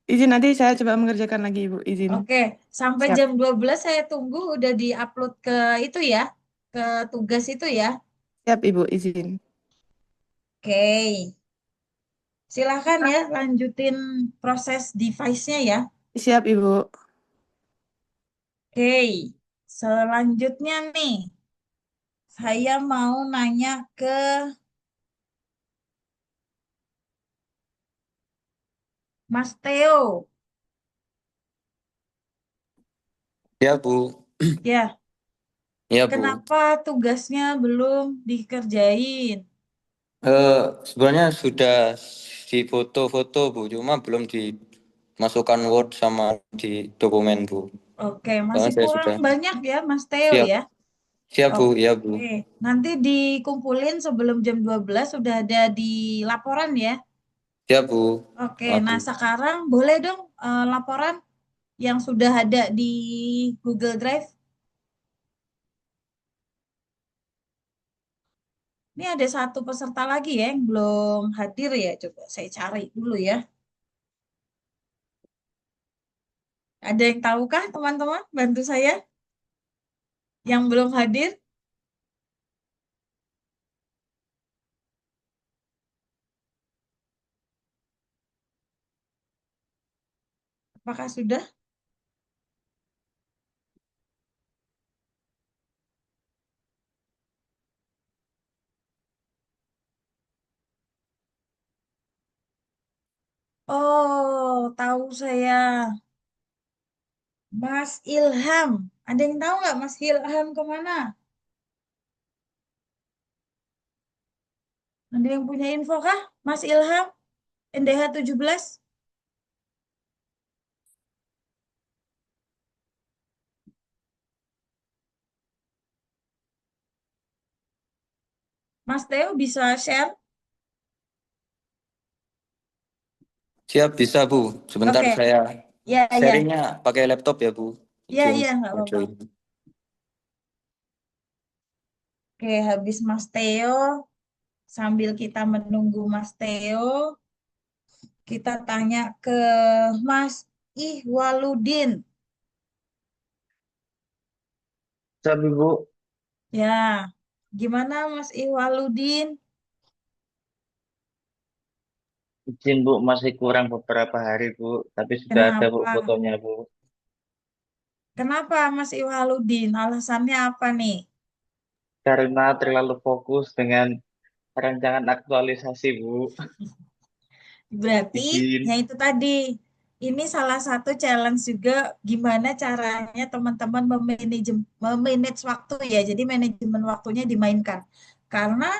Izin nanti saya coba mengerjakan lagi Ibu, izin. Oke, sampai Siap. jam 12 saya tunggu udah diupload ke itu ya, ke tugas itu ya. Siap Ibu, izin. Oke, silahkan ya lanjutin proses device-nya ya. Siap Ibu. Oke, selanjutnya nih, saya mau nanya ke Mas Theo. Ya, Bu. Ya, Ya, Bu. kenapa tugasnya belum dikerjain? Sebenarnya sudah di foto-foto, Bu. Cuma belum dimasukkan Word sama di dokumen, Bu. Oke, Soalnya masih saya kurang sudah banyak ya, Mas Theo siap. ya. Siap, Bu. Ya, Bu. Oke, nanti dikumpulin sebelum jam 12 sudah ada di laporan ya. Siap, Bu. Oke, Oke. nah sekarang boleh dong laporan yang sudah ada di Google Drive. Ini ada satu peserta lagi ya yang belum hadir ya. Coba saya cari dulu ya. Ada yang tahukah teman-teman? Bantu saya yang belum hadir. Apakah sudah? Oh, tahu saya. Mas Ilham. Ada yang tahu nggak Mas Ilham kemana? Ada yang punya info kah? Mas Ilham, NDH 17? Mas Theo bisa share? Siap, bisa, Bu. Sebentar Oke, saya ya, ya, sharingnya pakai laptop ya, Bu. ya, Izin ya, nggak saya apa-apa. join. Oke, habis Mas Theo, sambil kita menunggu Mas Theo, kita tanya ke Mas Ihwaludin. Siap, Ibu. Ya, gimana Mas Ihwaludin? Izin, Bu, masih kurang beberapa hari, Bu. Tapi sudah ada, Bu, Kenapa? fotonya, Bu. Kenapa Mas Ihwaludin? Alasannya apa nih? Karena terlalu fokus dengan rancangan aktualisasi, Bu. Berarti ya Izin. itu tadi. Ini salah satu challenge juga gimana caranya teman-teman memanage waktu ya. Jadi manajemen waktunya dimainkan. Karena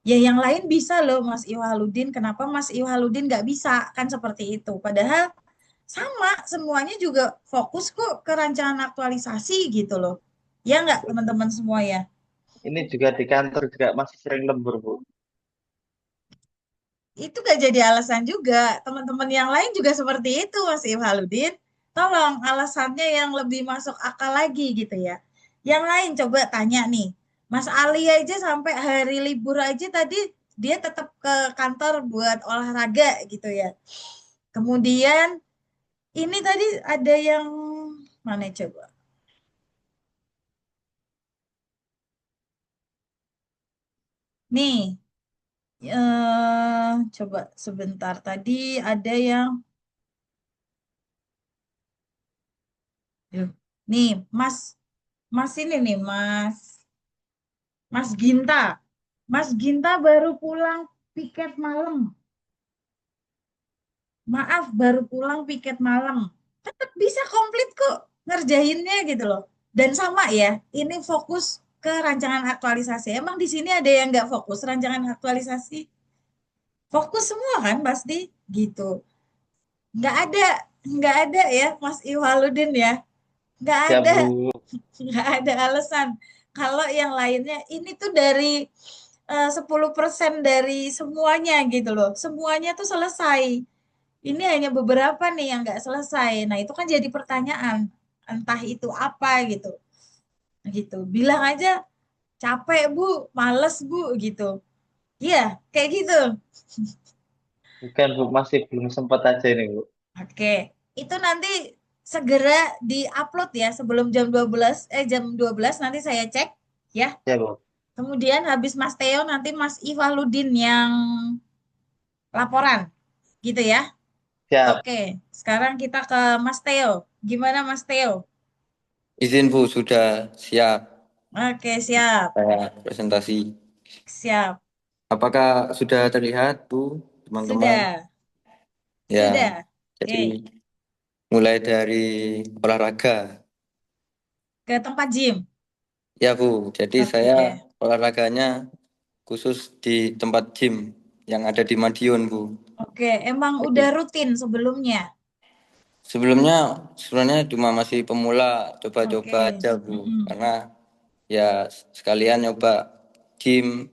ya yang lain bisa loh Mas Iwaluddin. Kenapa Mas Iwaluddin nggak bisa? Kan seperti itu. Padahal sama semuanya juga fokus kok ke rancangan aktualisasi gitu loh. Ya nggak teman-teman semua ya? Ini juga di kantor juga masih sering lembur, Bu. Itu gak jadi alasan juga. Teman-teman yang lain juga seperti itu, Mas Ivaludin. Tolong alasannya yang lebih masuk akal lagi gitu ya. Yang lain coba tanya nih. Mas Ali aja sampai hari libur aja tadi dia tetap ke kantor buat olahraga gitu ya. Kemudian ini tadi ada yang Mana coba? Nih, coba sebentar. Tadi ada yang, nih, Mas, Mas ini nih, Mas Ginta. Mas Ginta baru pulang piket malam. Maaf, baru pulang piket malam. Tetap bisa komplit kok ngerjainnya gitu loh. Dan sama ya, ini fokus ke rancangan aktualisasi. Emang di sini ada yang nggak fokus rancangan aktualisasi? Fokus semua kan pasti gitu. Nggak ada, nggak ada ya Mas Iwaludin ya. Nggak Siap, ada, Bu. nggak ada alasan. Kalau yang lainnya ini tuh dari 10% dari semuanya gitu loh. Semuanya tuh selesai. Ini hanya beberapa nih yang nggak selesai. Nah, itu kan jadi pertanyaan. Entah itu apa gitu. Gitu. Bilang aja capek, Bu, males, Bu, gitu. Iya, kayak gitu. Bukan, Bu. Masih belum sempat aja ini, Bu. Oke. Itu nanti segera di-upload ya sebelum jam 12 nanti saya cek ya. Siap, Bu. Kemudian habis Mas Theo nanti Mas Ivaludin yang laporan. Gitu ya. Siap. Oke, sekarang kita ke Mas Theo. Gimana Mas Theo? Izin Bu, sudah siap Oke, siap. saya presentasi. Siap. Apakah sudah terlihat Bu, teman-teman? Sudah. Ya, Sudah. jadi Oke. mulai dari olahraga. Ke tempat gym. Ya Bu, jadi saya Oke. olahraganya khusus di tempat gym yang ada di Madiun Bu. Oke, emang Jadi udah rutin sebelumnya. sebelumnya sebenarnya cuma masih pemula, coba-coba Oke. aja Bu, Mm-mm. karena ya sekalian nyoba gym,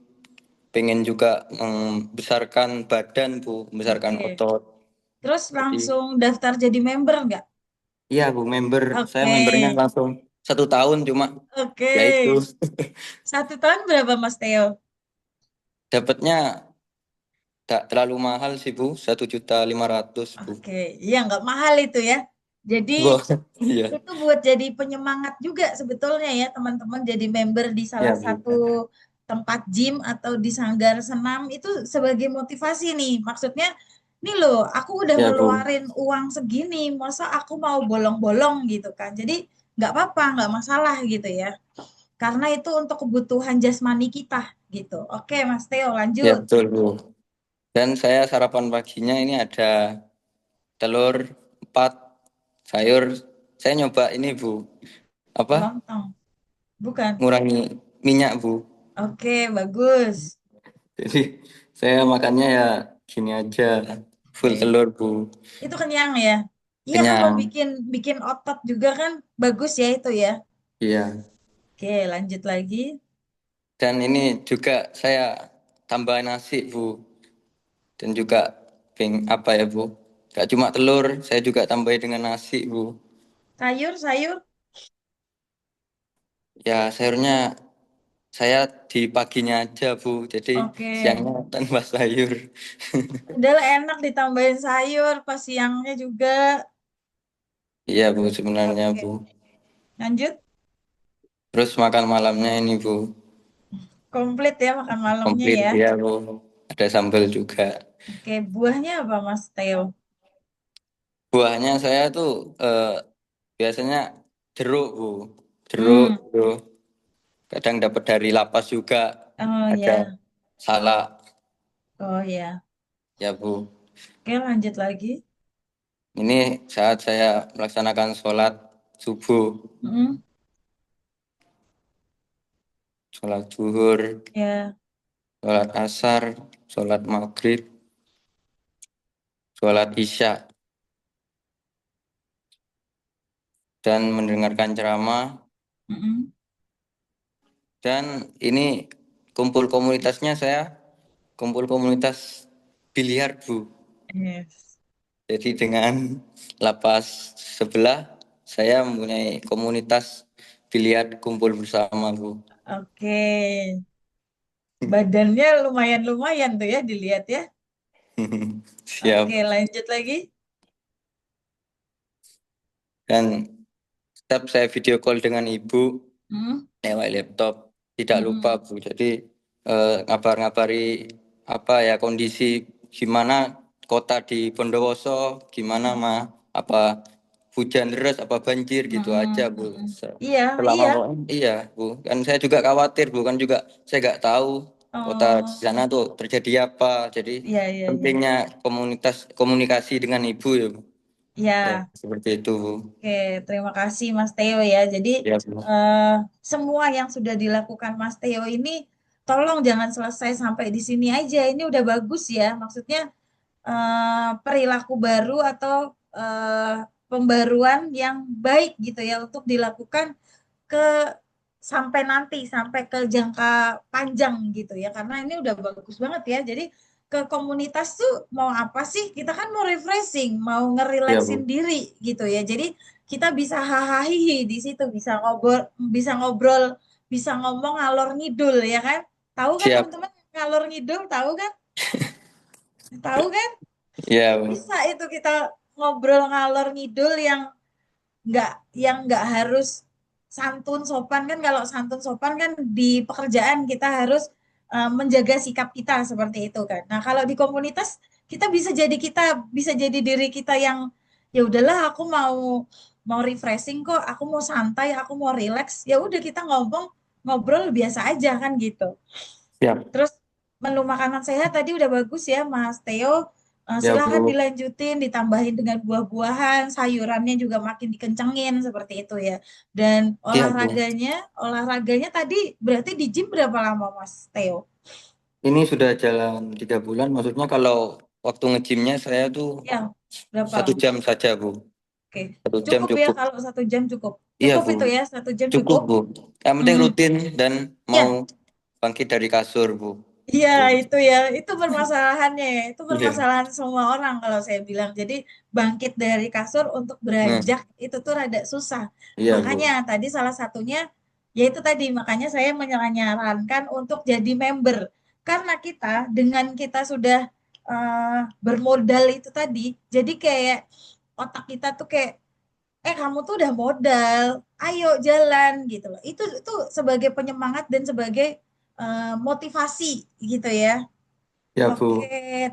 pengen juga membesarkan badan Bu, membesarkan Oke. otot. Terus Jadi langsung daftar jadi member nggak? iya Bu, saya Oke. membernya langsung 1 tahun cuma Oke. ya itu 1 tahun berapa Mas Theo? dapatnya tak terlalu mahal sih Bu, 1.500.000 Bu. Oke. Iya, nggak mahal itu ya. Jadi Wah, iya, itu buat jadi penyemangat juga sebetulnya ya teman-teman jadi member di iya salah Bu. satu tempat gym atau di sanggar senam itu sebagai motivasi nih. Maksudnya, nih loh, aku udah Ya Bu. ngeluarin uang segini, masa aku mau bolong-bolong gitu kan. Jadi nggak apa-apa, nggak masalah gitu ya. Karena itu untuk kebutuhan jasmani kita gitu. Oke, Mas Theo, Ya lanjut. betul Bu. Dan saya sarapan paginya ini ada telur 4, sayur. Saya nyoba ini Bu, apa? Lontong. Bukan. Ngurangi minyak Bu. Oke, bagus. Jadi saya makannya ya gini aja, full Oke. telur Bu. Itu kenyang ya. Iya, kalau Kenyang. bikin bikin otot juga kan bagus ya itu ya. Iya. Oke, lanjut lagi. Dan ini juga saya tambah nasi Bu. Dan juga apa ya Bu? Gak cuma telur, saya juga tambahin dengan nasi Bu. Sayur, sayur. Ya sayurnya saya di paginya aja Bu, jadi Oke. siangnya tanpa sayur. Udah enak ditambahin sayur pas siangnya juga. Iya Bu, sebenarnya Oke, Bu. lanjut. Terus makan malamnya ini Bu, Komplit ya makan malamnya komplit ya. ya Bu. Ada sambal juga. Oke, buahnya apa Mas Theo? Buahnya saya tuh biasanya jeruk Bu, jeruk Hmm. tuh. Kadang dapat dari lapas juga, Oh ada ya. salak Oh ya. ya Bu. Oke, lanjut lagi. Ini saat saya melaksanakan sholat subuh, Mm-mm. sholat zuhur, Ya. sholat asar, sholat maghrib, sholat isya, dan mendengarkan ceramah. Mm-mm. Dan ini kumpul komunitasnya saya, kumpul komunitas biliar Bu. Yes. Jadi dengan lapas sebelah, saya mempunyai komunitas biliar kumpul bersama Bu. Oke. Badannya lumayan-lumayan tuh ya dilihat ya. Siap. Oke, lanjut lagi. Dan Setiap saya video call dengan ibu Hmm? lewat laptop, tidak lupa Mm-mm. Bu. Jadi ngabar-ngabari apa ya kondisi gimana kota di Bondowoso, gimana apa hujan deras, apa banjir gitu aja Bu. Mm-mm. Iya, Selama iya. iya Bu, kan saya juga khawatir Bu, kan juga saya nggak tahu kota di sana Oh, tuh terjadi apa. Jadi iya, iya, iya. pentingnya komunikasi dengan ibu ya Bu. Ya Ya, seperti itu Bu. oke. Terima kasih Mas Theo ya. Jadi Ya Bu. eh, semua yang sudah dilakukan Mas Theo ini, tolong jangan selesai sampai di sini aja. Ini udah bagus ya. Maksudnya perilaku baru atau eh, pembaruan yang baik gitu ya untuk dilakukan ke sampai nanti sampai ke jangka panjang gitu ya karena ini udah bagus banget ya jadi ke komunitas tuh mau apa sih kita kan mau refreshing mau Ya ngerileksin Bu. diri gitu ya jadi kita bisa hahaha di situ bisa ngobrol bisa ngomong ngalor ngidul ya kan tahu kan Siap. teman-teman ngalor ngidul tahu kan Ya Bu. bisa itu kita ngobrol ngalor ngidul yang nggak harus santun sopan kan kalau santun sopan kan di pekerjaan kita harus menjaga sikap kita seperti itu kan. Nah, kalau di komunitas kita bisa jadi diri kita yang ya udahlah aku mau mau refreshing kok, aku mau santai, aku mau relax. Ya udah kita ngomong ngobrol biasa aja kan gitu. Siap. Terus menu makanan sehat tadi udah bagus ya Mas Theo. Ya Silahkan Bu. dilanjutin, ditambahin dengan buah-buahan, sayurannya juga makin dikencengin seperti itu ya. Dan Iya Bu. olahraganya tadi berarti di gym berapa lama Mas Theo? Ini sudah jalan 3 bulan. Maksudnya kalau waktu nge-gymnya saya tuh Ya, berapa 1 jam lama? saja Bu. Oke, 1 jam cukup ya cukup. kalau 1 jam cukup. Iya Cukup Bu. itu ya, 1 jam Cukup cukup. Bu. Yang penting Mm-mm. rutin dan mau Ya, bangkit dari kasur Bu. iya itu ya, itu permasalahannya ya, itu Iya. permasalahan semua orang kalau saya bilang. Jadi bangkit dari kasur untuk Nah, beranjak itu tuh rada susah. iya Bu. Makanya tadi salah satunya yaitu tadi makanya saya menyarankan untuk jadi member. Karena kita dengan kita sudah bermodal itu tadi, jadi kayak otak kita tuh kayak kamu tuh udah modal, ayo jalan gitu loh. Itu sebagai penyemangat dan sebagai motivasi gitu ya. Ya Oke, Bu.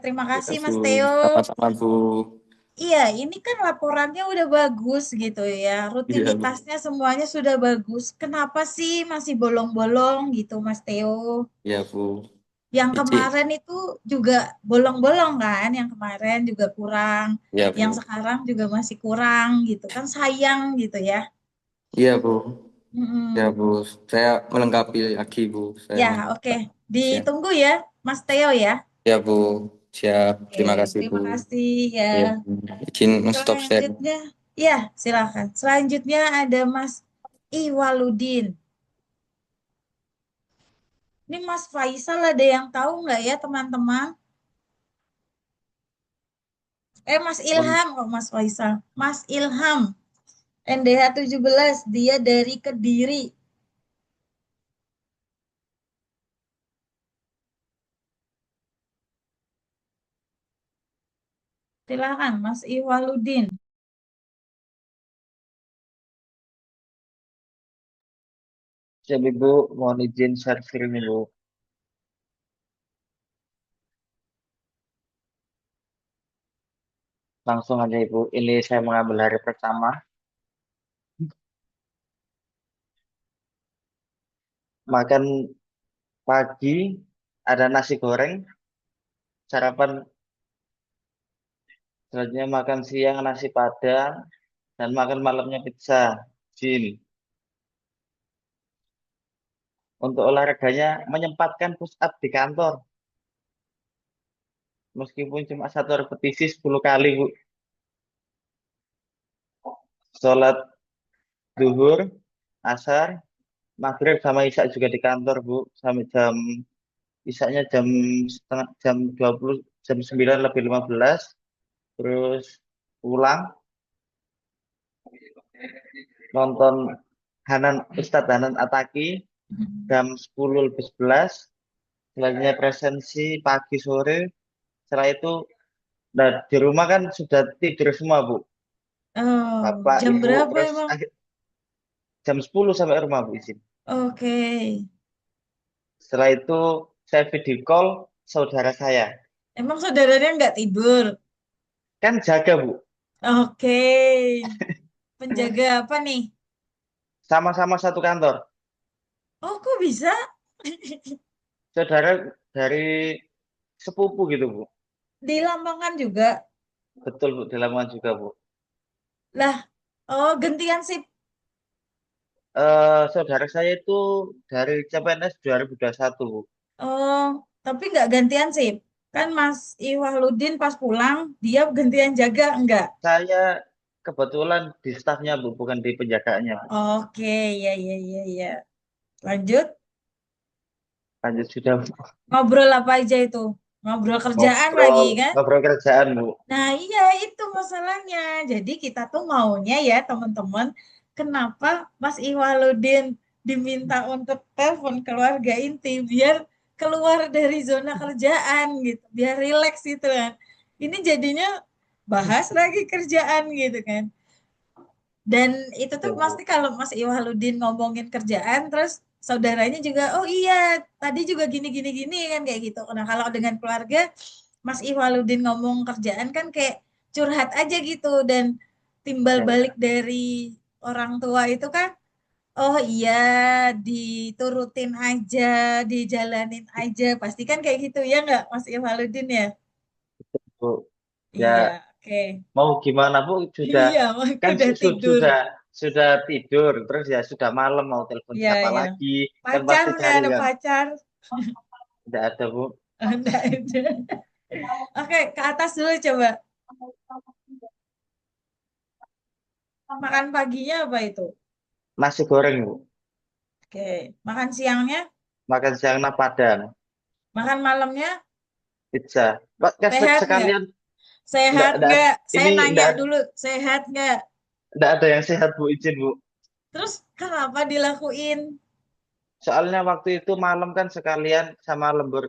terima Ya kasih Bu. Mas Theo. Sama-sama Bu. Iya, ini kan laporannya udah bagus gitu ya. Iya Bu. Rutinitasnya semuanya sudah bagus. Kenapa sih masih bolong-bolong gitu Mas Theo? Iya Bu. Yang Izin. kemarin itu juga bolong-bolong kan, yang kemarin juga kurang, Iya yang Bu. sekarang juga masih kurang gitu kan sayang gitu ya. Iya Bu. Ya Mm-mm. Bu. Saya melengkapi lagi Bu. Saya Ya, oke. siap. Ditunggu ya, Mas Theo ya. Ya Bu. Siap. Oke, Terima kasih Bu. terima kasih ya. Ya. Izin stop share. Selanjutnya, ya silakan. Selanjutnya ada Mas Iwaludin. Ini Mas Faisal ada yang tahu nggak ya teman-teman? Mas Ilham kok Mas Faisal. Mas Ilham, NDH 17, dia dari Kediri. Silakan Mas Iwaludin. Siap Ibu, mohon izin share screen Ibu. Langsung aja Ibu, ini saya mengambil hari pertama. Makan pagi, ada nasi goreng, sarapan, selanjutnya makan siang nasi padang, dan makan malamnya pizza. Jin. Untuk olahraganya menyempatkan push up di kantor. Meskipun cuma 1 repetisi 10 kali Bu. Sholat duhur, asar, maghrib sama isya juga di kantor Bu. Sampai isaknya jam 20, jam 9 lebih 15. Terus pulang nonton Ustadz Hanan Ataki jam 10 lebih 11. Selanjutnya presensi pagi sore. Setelah itu, nah, di rumah kan sudah tidur semua Bu. Oh, Bapak, jam Ibu, berapa terus emang? jam 10 sampai rumah Bu izin. Oke. Setelah itu saya video call saudara saya. Emang saudaranya nggak tidur? Kan jaga Bu. Oke. Penjaga apa nih? Sama-sama satu kantor. Oh, kok bisa? Saudara dari sepupu gitu Bu. Di Lamongan juga. Betul Bu, di Lamongan juga Bu. Lah, oh gantian sip. Saudara saya itu dari CPNS 2021 Bu. Oh, tapi nggak gantian sip. Kan Mas Iwahludin pas pulang, dia gantian jaga, enggak? Saya kebetulan di stafnya Bu, bukan di penjagaannya Bu. Oke, ya, ya, ya, ya. Lanjut. Lanjut sudah Bu. Ngobrol apa aja itu? Ngobrol kerjaan lagi Ngobrol, kan? ngobrol kerjaan Bu. Nah, iya itu masalahnya. Jadi kita tuh maunya ya teman-teman, kenapa Mas Iwaluddin diminta untuk telepon keluarga inti biar keluar dari zona kerjaan gitu, biar rileks gitu kan. Ini jadinya bahas lagi kerjaan gitu kan. Dan itu tuh Ya, pasti Bu. kalau Mas Iwaluddin ngomongin kerjaan, terus saudaranya juga, oh iya, tadi juga gini gini gini kan kayak gitu. Nah kalau dengan keluarga, Mas Iwaluddin ngomong kerjaan kan kayak curhat aja gitu dan timbal Ya, balik dari orang tua itu kan, oh iya, diturutin aja, dijalanin aja, pasti kan kayak gitu ya nggak Mas Iwaluddin ya? Bu. Iya, Ya, oke. mau gimana Bu? Sudah Iya, aku kan udah tidur. sudah tidur, terus ya sudah malam mau telepon Iya, siapa iya. lagi? Kan Pacar pasti nggak cari ada yang pacar? tidak ada Bu. Nggak ada. Oke, ke atas dulu coba. Makan paginya apa itu? Nasi goreng Bu. Oke, makan siangnya, Makan siangnya Padang, makan malamnya, pizza. Pak, sehat nggak? sekalian Sehat enggak, nggak? Saya ini nanya dulu, sehat nggak? enggak ada yang sehat Bu, izin Bu. Terus kenapa dilakuin? Soalnya waktu itu malam kan sekalian sama lembur.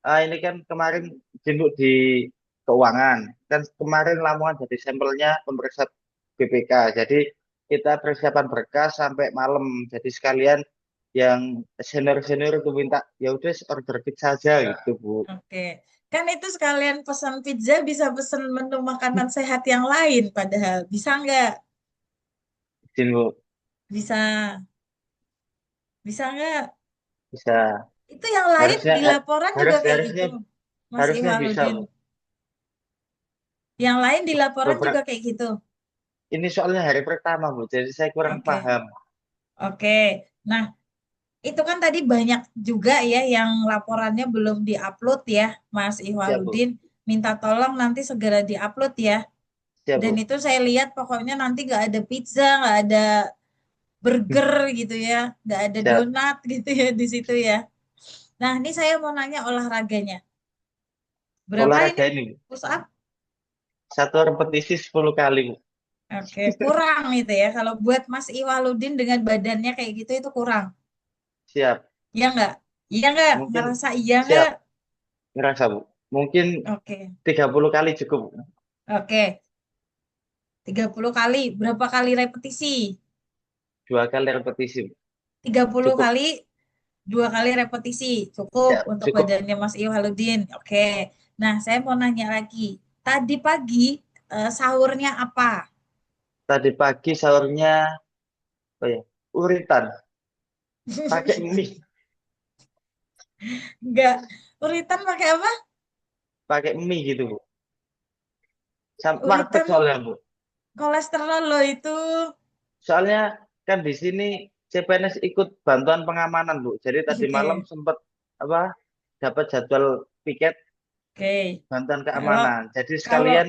Ini kan kemarin izin Bu di keuangan. Kan kemarin Lamongan jadi sampelnya pemeriksa BPK. Jadi kita persiapan berkas sampai malam. Jadi sekalian yang senior-senior itu minta ya udah order pizza aja gitu Bu. Oke, kan itu sekalian pesan pizza bisa pesan menu makanan sehat yang lain padahal. Bisa nggak? Izin Bu, Bisa. Bisa nggak? bisa. Itu yang lain Harusnya di laporan juga kayak gitu, harusnya Mas harusnya bisa Iwaluddin. Bu. Yang lain di laporan juga Beberapa kayak gitu. ini soalnya hari pertama Bu, jadi saya kurang Oke, paham. oke. Nah, itu kan tadi banyak juga ya yang laporannya belum diupload ya, Mas Siap Bu, Ihwaluddin. Minta tolong nanti segera diupload ya. siap Dan Bu. itu saya lihat pokoknya nanti nggak ada pizza, nggak ada burger gitu ya, nggak ada Siap. donat gitu ya di situ ya. Nah, ini saya mau nanya olahraganya. Berapa ini Olahraga ini Bu. push up? Satu repetisi 10 kali Bu. Oke, kurang itu ya. Kalau buat Mas Iwaluddin dengan badannya kayak gitu itu kurang. Siap. Iya nggak? Iya nggak? Mungkin Ngerasa iya nggak? siap. Ngerasa Bu. Mungkin Oke, 30 kali cukup Bu. oke. 30 kali. Berapa kali repetisi? 2 kali repetisi Bu. 30 Cukup. kali, 2 kali repetisi. Cukup Ya, untuk cukup. badannya Mas Iwaluddin. Oke. Nah, saya mau nanya lagi. Tadi pagi sahurnya apa? Tadi pagi sahurnya oh ya, uritan. Pakai mie. Enggak. Uritan pakai apa? Pakai mie gitu Bu. Warteg Uritan soalnya Bu. kolesterol loh itu. Soalnya kan di sini CPNS ikut bantuan pengamanan Bu. Jadi tadi malam Oke. sempat apa dapat jadwal piket Oke. bantuan Kalau keamanan. Jadi kalau sekalian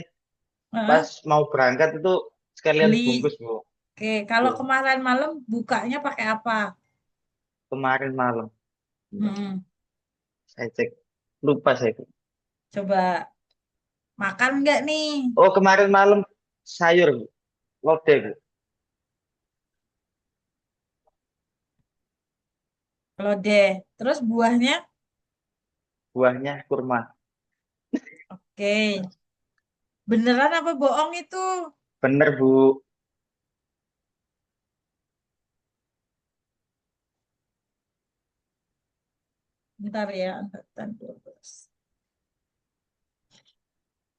Heeh, pas mau berangkat itu sekalian beli. bungkus Bu. Oke, kalau Tuh, kemarin malam bukanya pakai apa? kemarin malam. Hmm, Saya cek lupa saya. coba makan nggak nih? Oh kemarin malam sayur Bu. Lodeh Bu. Lodeh. Terus buahnya? Buahnya kurma. Oke. Beneran apa bohong itu? Bener Bu. Bentar ya, angkatan 12.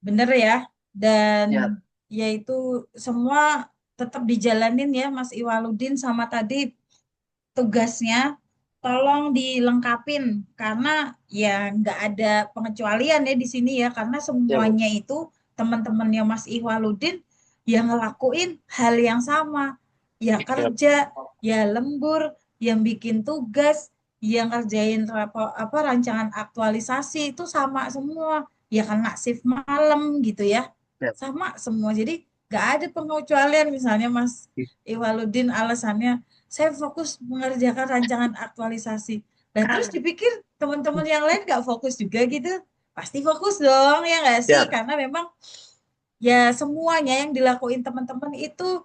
Bener ya. Dan Ya, yaitu semua tetap dijalanin ya Mas Iwaludin, sama tadi tugasnya tolong dilengkapin karena ya nggak ada pengecualian ya di sini ya, karena ya Bu. semuanya itu teman-temannya Mas Iwaludin yang ngelakuin hal yang sama, ya Ya, kerja, ya lembur, yang bikin tugas, yang kerjain rancangan aktualisasi itu sama semua, ya kena shift malam gitu ya, ya. sama semua. Jadi nggak ada pengecualian. Misalnya Mas Iwaludin alasannya saya fokus mengerjakan rancangan aktualisasi. Dan terus dipikir teman-teman yang lain nggak fokus juga gitu. Pasti fokus dong, ya nggak sih? Ya, Karena memang ya semuanya yang dilakuin teman-teman itu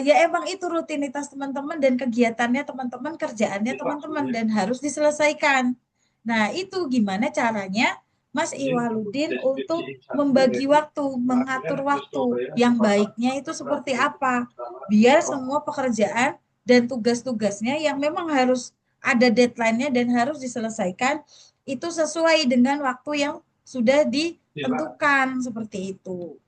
ya emang itu rutinitas teman-teman dan kegiatannya teman-teman, kerjaannya teman-teman dan harus diselesaikan. Nah, itu gimana caranya Mas Iwaludin untuk membagi waktu, mengatur waktu yang baiknya itu seperti apa? Biar semua pekerjaan dan tugas-tugasnya yang memang harus ada deadline-nya dan harus diselesaikan itu sesuai dengan waktu yang sudah ditentukan seperti itu.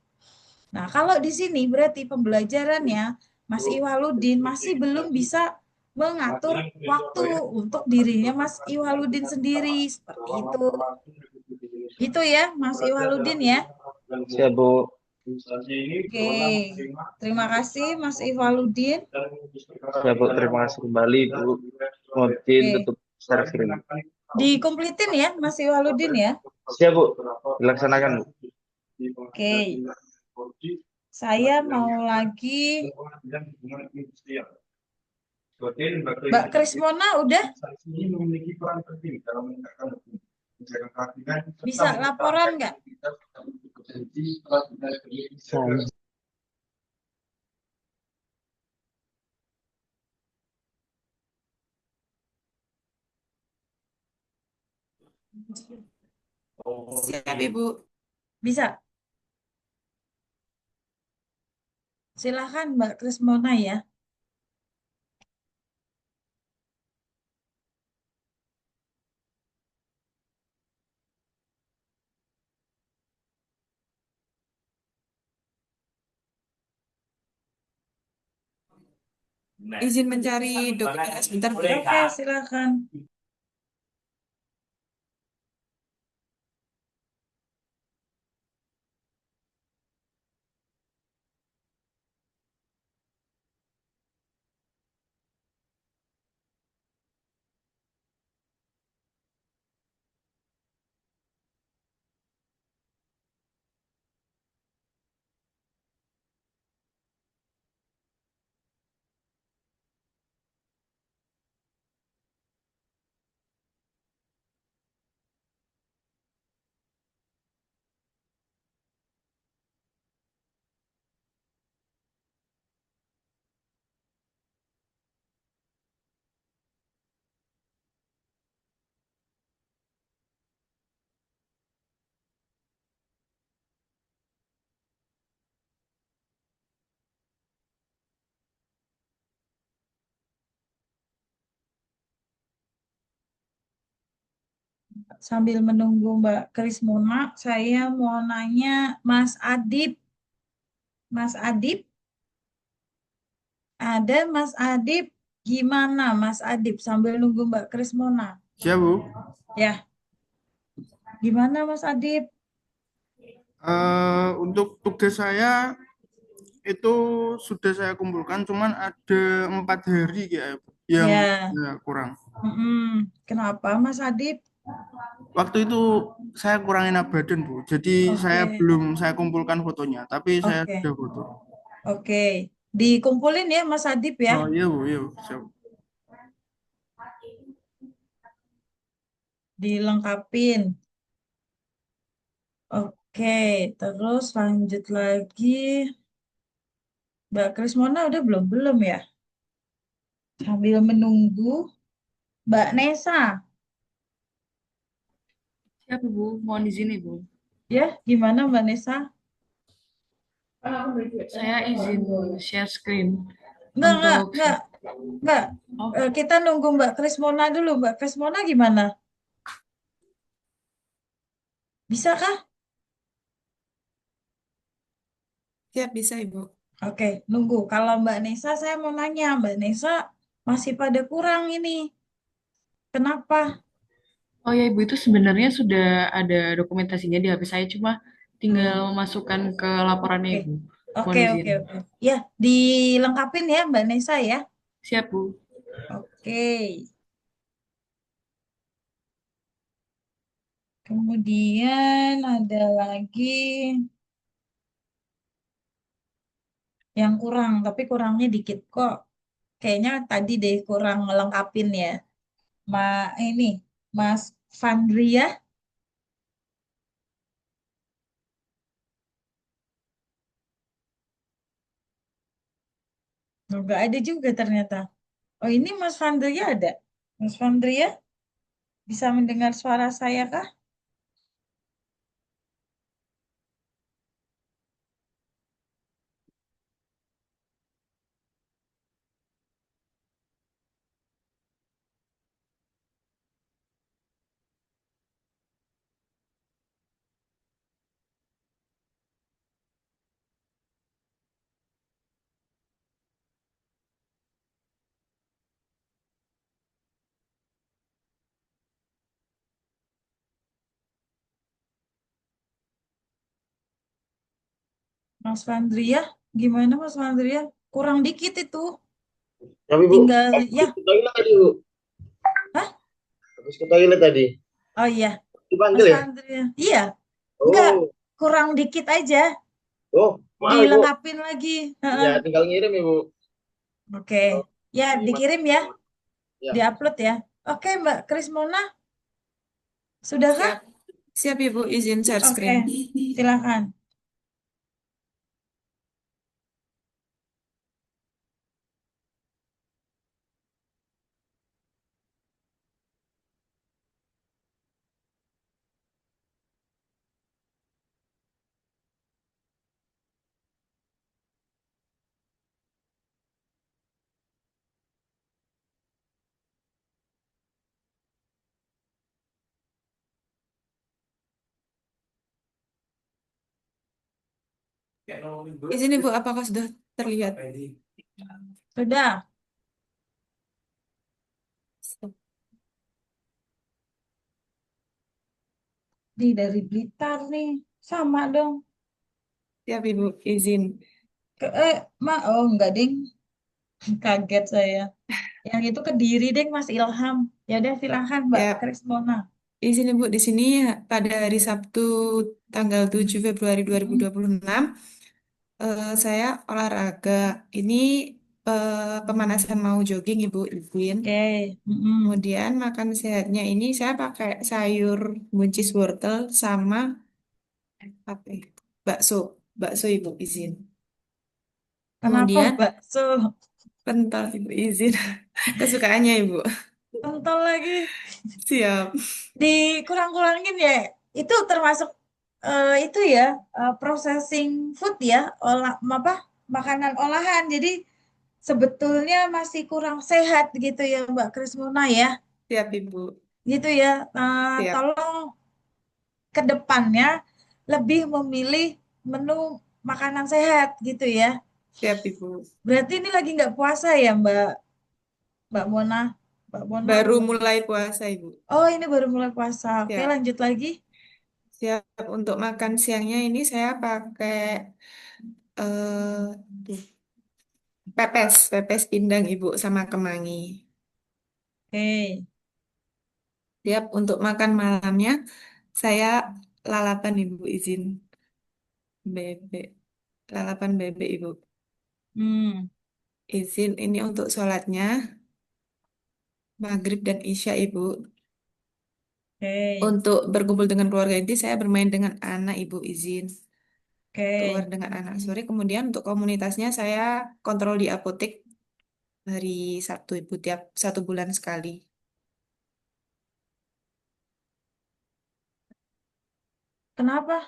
Nah, kalau di sini berarti pembelajarannya Mas Iwaludin masih belum bisa mengatur waktu untuk dirinya Mas Iwaludin sendiri seperti itu. Itu ya Mas Iwaludin ya. siap Bu. Oke. Terima kasih Mas Iwaludin. Siap Bu, terima kasih kembali Bu. Mohon Oke. tutup share screen. Dikumpletin ya Mas Iwaludin ya. Siap Bu, dilaksanakan Bu. Oke. Saya mau lagi Mbak Krismona udah bisa laporan nggak? Siap, Ibu. Bisa. Silakan Mbak Krismona ya. Izin mencari dokumen sebentar, Bu. Oke, silakan. Sambil menunggu Mbak Krismona, saya mau nanya Mas Adib. Mas Adib, ada Mas Adib. Gimana Mas Adib sambil nunggu Mbak Krismona? Siap, Bu. Ya, gimana Mas Adib? Untuk tugas saya itu sudah saya kumpulkan, cuman ada 4 hari yang Ya, kurang. Kenapa Mas Adib? Waktu itu saya kurang enak badan, Bu. Jadi saya kumpulkan fotonya, tapi saya Oke. sudah foto. Oke, dikumpulin ya Mas Adib ya. Oh iya, Bu, iya, Bu. Siap. Dilengkapin. Oke, terus lanjut lagi. Mbak Krismona udah belum? Belum ya? Sambil menunggu Mbak Nesa. Siap, Ibu. Mohon izin, Ibu. Ya, gimana Mbak Nesa? Saya izin share screen. Enggak. Oh. Kita nunggu Mbak Krismona dulu. Mbak Krismona gimana? Bisakah? Siap, bisa Ibu. Oke, nunggu. Kalau Mbak Nesa, saya mau nanya, Mbak Nesa masih pada kurang ini. Kenapa? Oh ya Ibu, itu sebenarnya sudah ada dokumentasinya di HP saya, cuma tinggal memasukkan ke laporannya Oke, Ibu. Mohon oke, izin. oke, oke. Ya, dilengkapin ya Mbak Nesa ya. Siap Bu. Oke. Kemudian ada lagi yang kurang, tapi kurangnya dikit kok. Kayaknya tadi deh kurang ngelengkapin ya. Ini Mas Fandria, nggak ada juga ternyata. Oh ini Mas Fandria ada. Mas Fandria bisa mendengar suara saya kah? Mas Fandria, gimana Mas Fandria? Kurang dikit itu. Tapi Bu, Tinggal ya. habis ke toilet tadi Bu, Hah? habis ke toilet tadi. Oh iya, Dipanggil Mas ya? Fandria. Iya, enggak, Oh, kurang dikit aja. oh, maaf Ibu. Dilengkapin lagi. Ya Heeh. tinggal ngirim Ibu. Oke, ya dikirim ya, Ya. diupload ya. Oke Mbak Krismona, sudahkah? Siap. Siap Ibu, izin share Oke, screen. silakan. Izin Ibu, apakah sudah terlihat? Sudah. Dari Blitar nih, sama dong. Siap Ibu, izin. Oh enggak ding, kaget saya. Yang itu Kediri ding Mas Ilham. Ya udah silakan Mbak Siap. Krismona. Izin Ibu, di sini pada hari Sabtu tanggal 7 Februari 2026, saya olahraga. Ini pemanasan mau jogging Ibu, izin. Oke. Mm-mm. Kemudian makan sehatnya ini saya pakai sayur buncis wortel sama apa ya? Bakso. Bakso Ibu, izin. Kenapa Kemudian bakso? pentol Ibu, izin. Kesukaannya Ibu. Pentol lagi. Siap. Dikurang-kurangin ya. Itu termasuk itu ya, processing food ya, apa? Makanan olahan. Jadi sebetulnya masih kurang sehat gitu ya Mbak Krismona ya. Siap Ibu. Gitu ya. Siap. Tolong ke depannya lebih memilih menu makanan sehat gitu ya. Siap Ibu. Berarti ini lagi nggak puasa ya Mbak Mona? Mbak Mona Baru belum. mulai puasa Ibu. Oh ini baru mulai puasa. Oke Siap. lanjut lagi. Siap. Untuk makan siangnya ini saya pakai tuh, pepes pindang Ibu sama kemangi. Oke. Siap. Untuk makan malamnya saya lalapan Ibu, izin. Bebek. Lalapan bebek Ibu. Hmm. Izin ini untuk sholatnya maghrib dan isya Ibu. Oke. Untuk berkumpul dengan keluarga inti saya bermain dengan anak Ibu, izin. Keluar Oke. dengan anak sore. Kemudian untuk komunitasnya saya kontrol di apotek hari Sabtu Ibu, tiap 1 bulan sekali. Kenapa?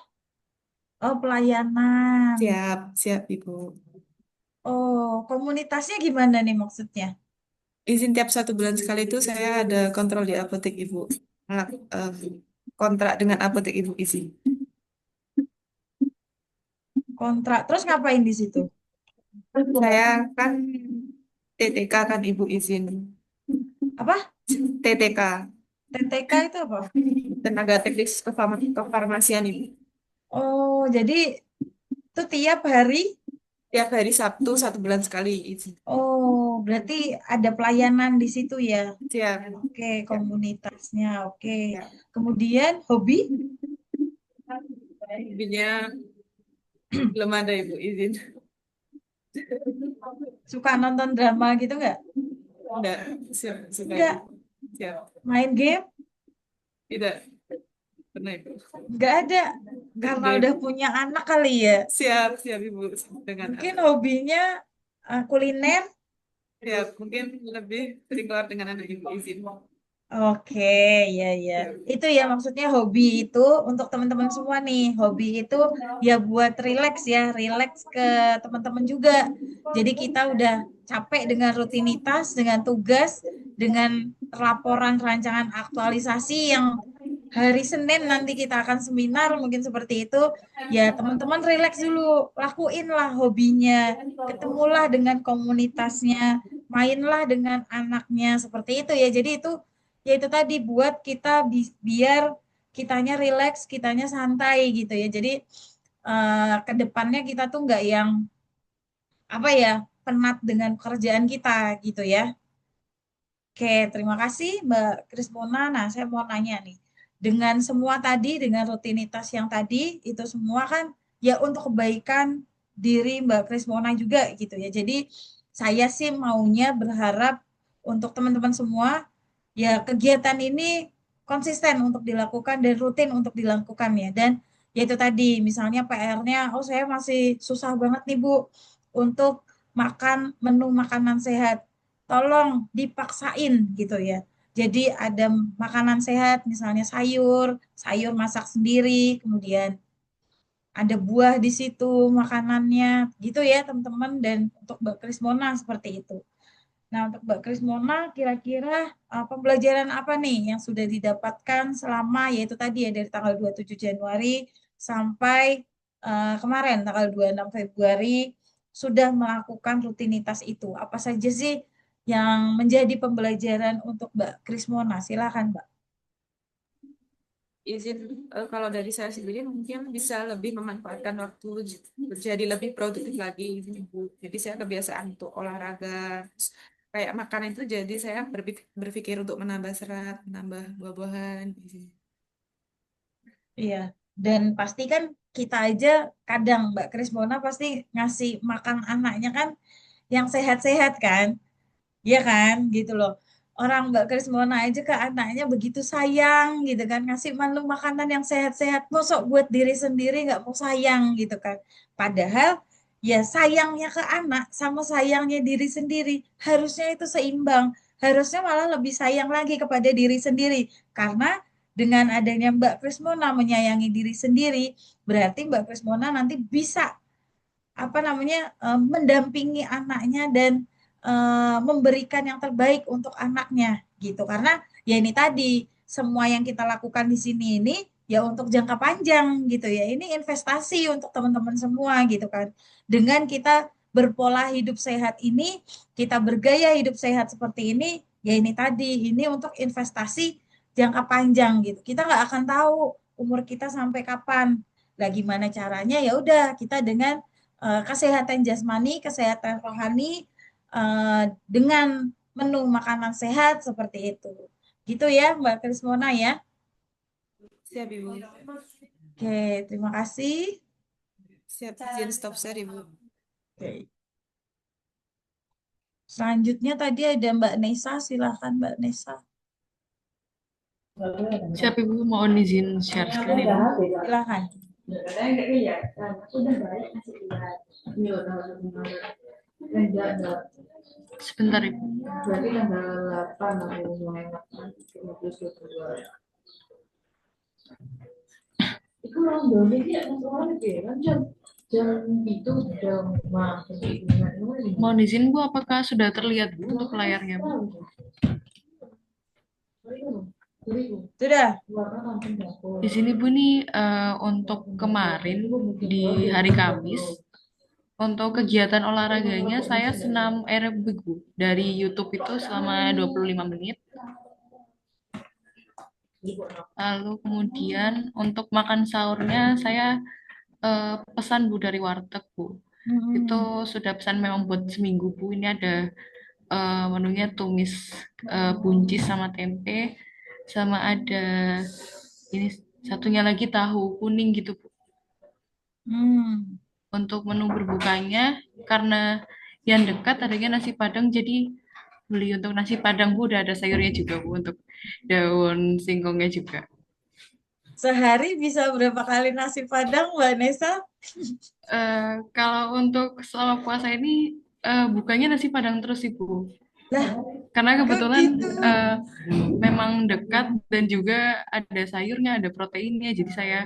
Oh pelayanan. Siap, siap Ibu. Oh komunitasnya gimana nih maksudnya? Izin tiap 1 bulan sekali itu saya ada kontrol di apotek Ibu. Nah, kontrak dengan apotek Ibu izin. Kontrak. Terus ngapain di situ? Saya kan TTK kan Ibu izin. Apa? TTK, TTK itu apa? tenaga teknis kefarmasian Ibu. Oh, jadi itu tiap hari? Tiap hari Sabtu 1 bulan sekali izin. Oh, berarti ada pelayanan di situ ya? Siap. Oke, komunitasnya. Oke. Ya. Kemudian hobi? Hobinya belum ada Ibu izin. Suka nonton drama gitu nggak? Enggak, siap, suka Nggak. Ibu. Siap. Main game? Tidak pernah Ibu. Nggak ada. Karena udah punya anak kali ya? Siap, siap Ibu. Dengan Mungkin anak. hobinya kuliner? Siap, mungkin lebih sering keluar dengan anak Ibu izin. Oke, ya ya. Itu ya maksudnya hobi itu untuk teman-teman semua nih. Hobi itu ya buat rileks ya, rileks ke teman-teman juga. Jadi kita udah capek dengan rutinitas, dengan tugas, dengan laporan rancangan aktualisasi yang hari Senin nanti kita akan seminar mungkin seperti itu. Ya teman-teman rileks dulu, lakuinlah hobinya, ketemulah dengan komunitasnya, mainlah dengan anaknya seperti itu ya. Jadi itu ya itu tadi buat kita biar kitanya rileks, kitanya santai gitu ya. Jadi ke depannya kita tuh nggak yang apa ya penat dengan pekerjaan kita gitu ya. Oke, terima kasih Mbak Krismona. Nah, saya mau nanya nih, dengan semua tadi, dengan rutinitas yang tadi, itu semua kan ya untuk kebaikan diri Mbak Krismona juga gitu ya. Jadi saya sih maunya berharap untuk teman-teman semua ya kegiatan ini konsisten untuk dilakukan dan rutin untuk dilakukan ya. Dan yaitu tadi misalnya PR-nya, oh saya masih susah banget nih Bu untuk makan menu makanan sehat. Tolong dipaksain gitu ya. Jadi ada makanan sehat misalnya sayur, sayur masak sendiri, kemudian ada buah di situ makanannya gitu ya teman-teman dan untuk Mbak Krismona seperti itu. Nah, untuk Mbak Krismona, kira-kira pembelajaran apa nih yang sudah didapatkan selama, yaitu tadi ya, dari tanggal 27 Januari sampai kemarin, tanggal 26 Februari, sudah melakukan rutinitas itu. Apa saja sih yang menjadi pembelajaran untuk Mbak Krismona? Silakan, Mbak. Izin, kalau dari saya sendiri mungkin bisa lebih memanfaatkan waktu jadi lebih produktif lagi Ibu. Jadi saya kebiasaan untuk olahraga, terus kayak makanan itu jadi saya berpikir untuk menambah serat, menambah buah-buahan. Iya, dan pasti kan kita aja kadang Mbak Krismona pasti ngasih makan anaknya kan yang sehat-sehat kan. Iya kan, gitu loh. Orang Mbak Krismona aja ke anaknya begitu sayang gitu kan, ngasih menu makanan yang sehat-sehat. Mosok buat diri sendiri nggak mau sayang gitu kan. Padahal ya sayangnya ke anak sama sayangnya diri sendiri harusnya itu seimbang. Harusnya malah lebih sayang lagi kepada diri sendiri. Karena dengan adanya Mbak Krismona menyayangi diri sendiri, berarti Mbak Krismona nanti bisa apa namanya mendampingi anaknya dan memberikan yang terbaik untuk anaknya gitu karena ya ini tadi semua yang kita lakukan di sini ini ya untuk jangka panjang gitu ya ini investasi untuk teman-teman semua gitu kan dengan kita berpola hidup sehat ini kita bergaya hidup sehat seperti ini ya ini tadi ini untuk investasi jangka panjang gitu kita nggak akan tahu umur kita sampai kapan lah gimana caranya ya udah kita dengan kesehatan jasmani, kesehatan rohani dengan menu makanan sehat seperti itu. Gitu ya Mbak Krismona ya. Siap Ibu. Oke, terima kasih. Siap, izin stop share Ibu. Oke. Selanjutnya tadi ada Mbak Nesa, silakan Mbak Nesa. Siap Ibu, mohon izin share screen Ibu. Silakan. Sebentar Ibu. Mohon izin Bu, apakah sudah terlihat Bu untuk layarnya Bu? Sudah. Di sini Bu nih untuk kemarin di hari Kamis untuk kegiatan olahraganya saya senam aerobik Bu dari YouTube itu selama 25 menit. Lalu kemudian untuk makan sahurnya saya pesan Bu dari warteg Bu. Itu sudah pesan memang buat seminggu Bu. Ini ada menunya tumis buncis sama tempe, sama ada ini satunya lagi tahu kuning gitu Bu. Untuk menu berbukanya karena yang dekat adanya nasi Padang jadi beli untuk nasi Padang Bu udah ada sayurnya juga Bu untuk daun singkongnya juga. Sehari bisa berapa kali nasi Padang, Mbak Nesa? Kalau untuk selama puasa ini bukanya nasi Padang terus Ibu. Lah, Karena kok kebetulan gitu? memang dekat dan juga ada sayurnya, ada proteinnya, jadi saya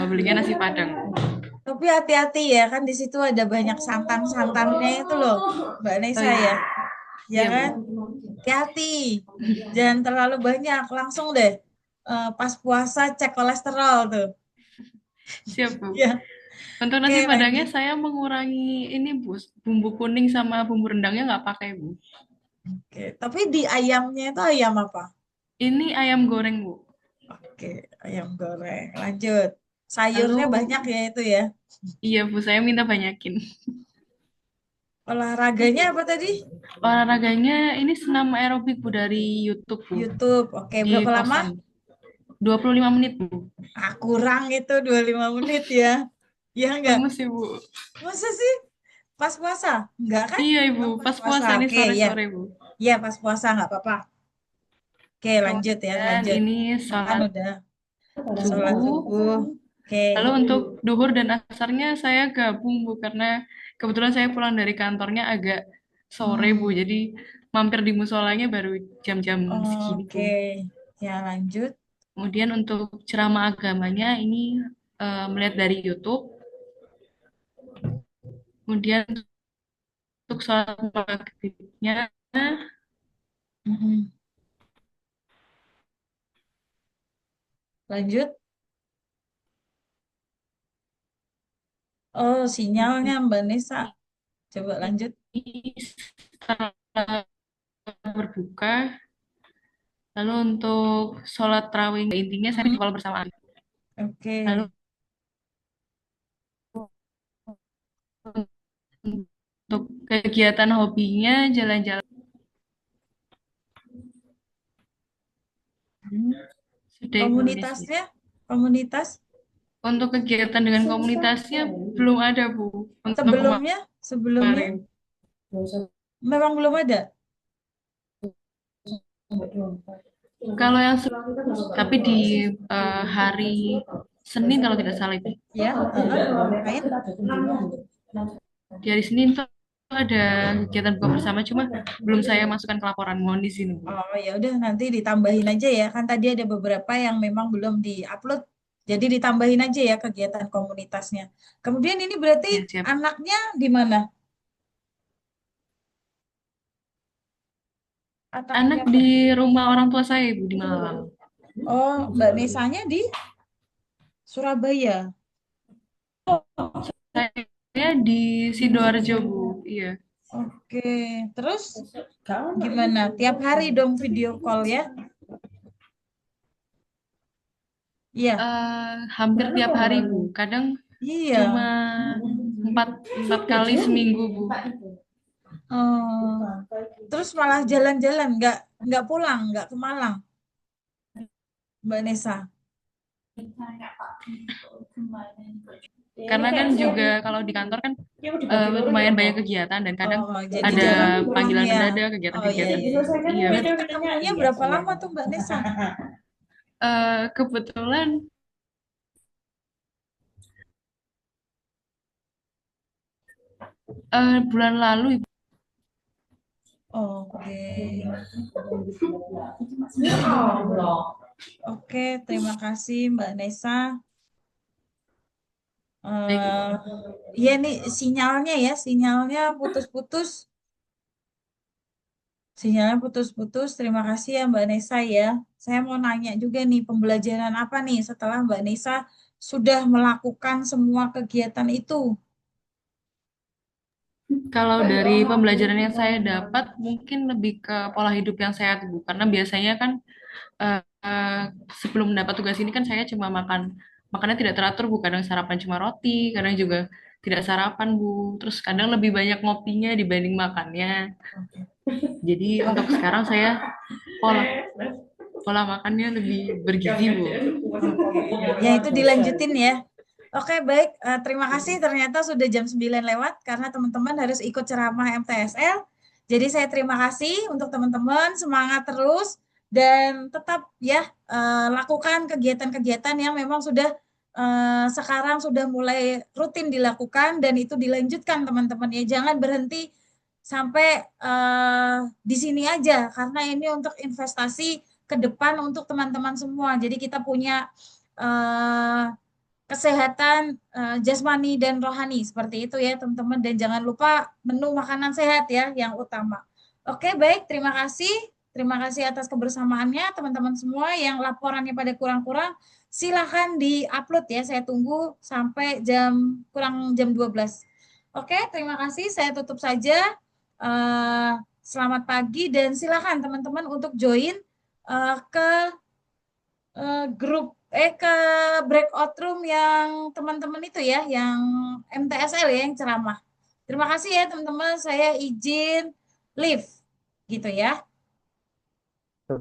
belinya nasi Padang. Tapi hati-hati ya, kan di situ ada banyak santan-santannya itu loh, Mbak Oh Nesa iya, ya. Ya iya Bu. kan? Hati-hati. Jangan terlalu banyak. Langsung deh. Pas puasa cek kolesterol tuh. Siap Bu. Ya. Untuk Oke, nasi Padangnya lanjut. saya mengurangi ini Bu, bumbu kuning sama bumbu rendangnya nggak pakai Bu. Oke, tapi di ayamnya itu ayam apa? Ini ayam goreng Bu. Oke, ayam goreng. Lanjut. Lalu Sayurnya banyak ya itu ya. iya Bu, saya minta banyakin. Olahraganya apa tadi? Olahraganya ini senam aerobik Bu dari YouTube Bu. YouTube. Oke, Di berapa lama? kosan. 25 menit Bu. Kurang itu 25 menit ya. Ya enggak? Lemes sih Bu. Masa sih? Pas puasa? Enggak kan? Iya Ibu, Oh, pas pas puasa. puasa ini Oke, ya. sore-sore Bu. Iya, pas puasa nggak apa-apa. Oke, lanjut ya, Kemudian lanjut. ini Makan sholat udah. Sholat subuh. subuh. Oke. Lalu untuk duhur dan asarnya saya gabung Bu, karena kebetulan saya pulang dari kantornya agak sore Bu, jadi mampir di musolanya baru jam-jam segini Bu. Oke. Ya, lanjut. Kemudian untuk ceramah agamanya ini melihat dari YouTube. Kemudian untuk sholat maghribnya Lanjut. Oh, sinyalnya Mbak Nesa. Coba lanjut. setelah berbuka. Lalu untuk sholat tarawih intinya saya kalau bersamaan. Oke. Lalu untuk kegiatan hobinya jalan-jalan. Sudah Ibu Nesya. Komunitasnya? Komunitas? Untuk kegiatan dengan komunitasnya belum ada Bu. Untuk Sebelumnya? kemarin. Memang belum ada? Kalau yang tapi di hari Senin kalau tidak salah itu. Ya, ngapain? Di hari Senin tuh ada kegiatan buka bersama, cuma belum saya masukkan ke laporan, mohon izin Bu. Oh, ya udah nanti ditambahin aja ya. Kan tadi ada beberapa yang memang belum diupload. Jadi ditambahin aja ya kegiatan komunitasnya. Kemudian ini berarti Ya, siap. anaknya di mana? Anak di rumah orang tua saya Ibu di Malang. Oh, Mbak Nesanya di Surabaya. Saya di Sidoarjo Bu. Iya. Oke, terus gimana? Tiap hari dong video call ya? Iya. Hampir tiap hari Bu. Kadang Iya. cuma empat kali seminggu Bu. Oh, terus malah jalan-jalan, nggak pulang, nggak ke Malang, Mbak Nesa. Karena kan juga kalau di kantor kan lumayan banyak kegiatan dan kadang jadi ada jarang pulang panggilan ya. mendadak, kegiatan-kegiatan. Iya. Berarti ketemunya berapa lama tuh Mbak Nesa? Kebetulan bulan lalu Ibu. Oke. Oke, terima kasih Mbak Nesa. Iya nih sinyalnya ya, sinyalnya putus-putus. Sinyalnya putus-putus. Terima kasih ya Mbak Nesa ya. Saya mau nanya juga nih, pembelajaran apa nih setelah Mbak Nesa sudah melakukan semua kegiatan itu? Kalau dari pembelajaran yang saya dapat, mungkin lebih ke pola hidup yang sehat, Bu. Karena biasanya kan sebelum mendapat tugas ini kan saya cuma makannya tidak teratur, Bu. Kadang sarapan cuma roti, kadang juga tidak sarapan, Bu. Terus kadang lebih banyak ngopinya dibanding makannya. Jadi untuk sekarang saya pola pola makannya lebih bergizi, Bu. Ya itu dilanjutin ya. Oke, baik. Terima kasih. Ternyata sudah jam 9 lewat karena teman-teman harus ikut ceramah MTSL. Jadi saya terima kasih untuk teman-teman. Semangat terus dan tetap ya lakukan kegiatan-kegiatan yang memang sudah sekarang sudah mulai rutin dilakukan dan itu dilanjutkan teman-teman ya. Jangan berhenti sampai di sini aja karena ini untuk investasi ke depan untuk teman-teman semua. Jadi kita punya kesehatan jasmani dan rohani seperti itu ya teman-teman dan jangan lupa menu makanan sehat ya yang utama. Oke, baik, terima kasih. Terima kasih atas kebersamaannya teman-teman semua yang laporannya pada kurang-kurang silahkan di-upload ya. Saya tunggu sampai kurang jam 12. Oke, terima kasih. Saya tutup saja. Selamat pagi dan silakan teman-teman untuk join ke ke breakout room yang teman-teman itu ya, yang MTSL ya, yang ceramah. Terima kasih ya teman-teman, saya izin live gitu ya.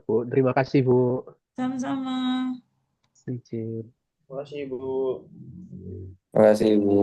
Bu, terima kasih Bu. Sama-sama. Izin. Terima kasih, Bu. Terima kasih, Bu.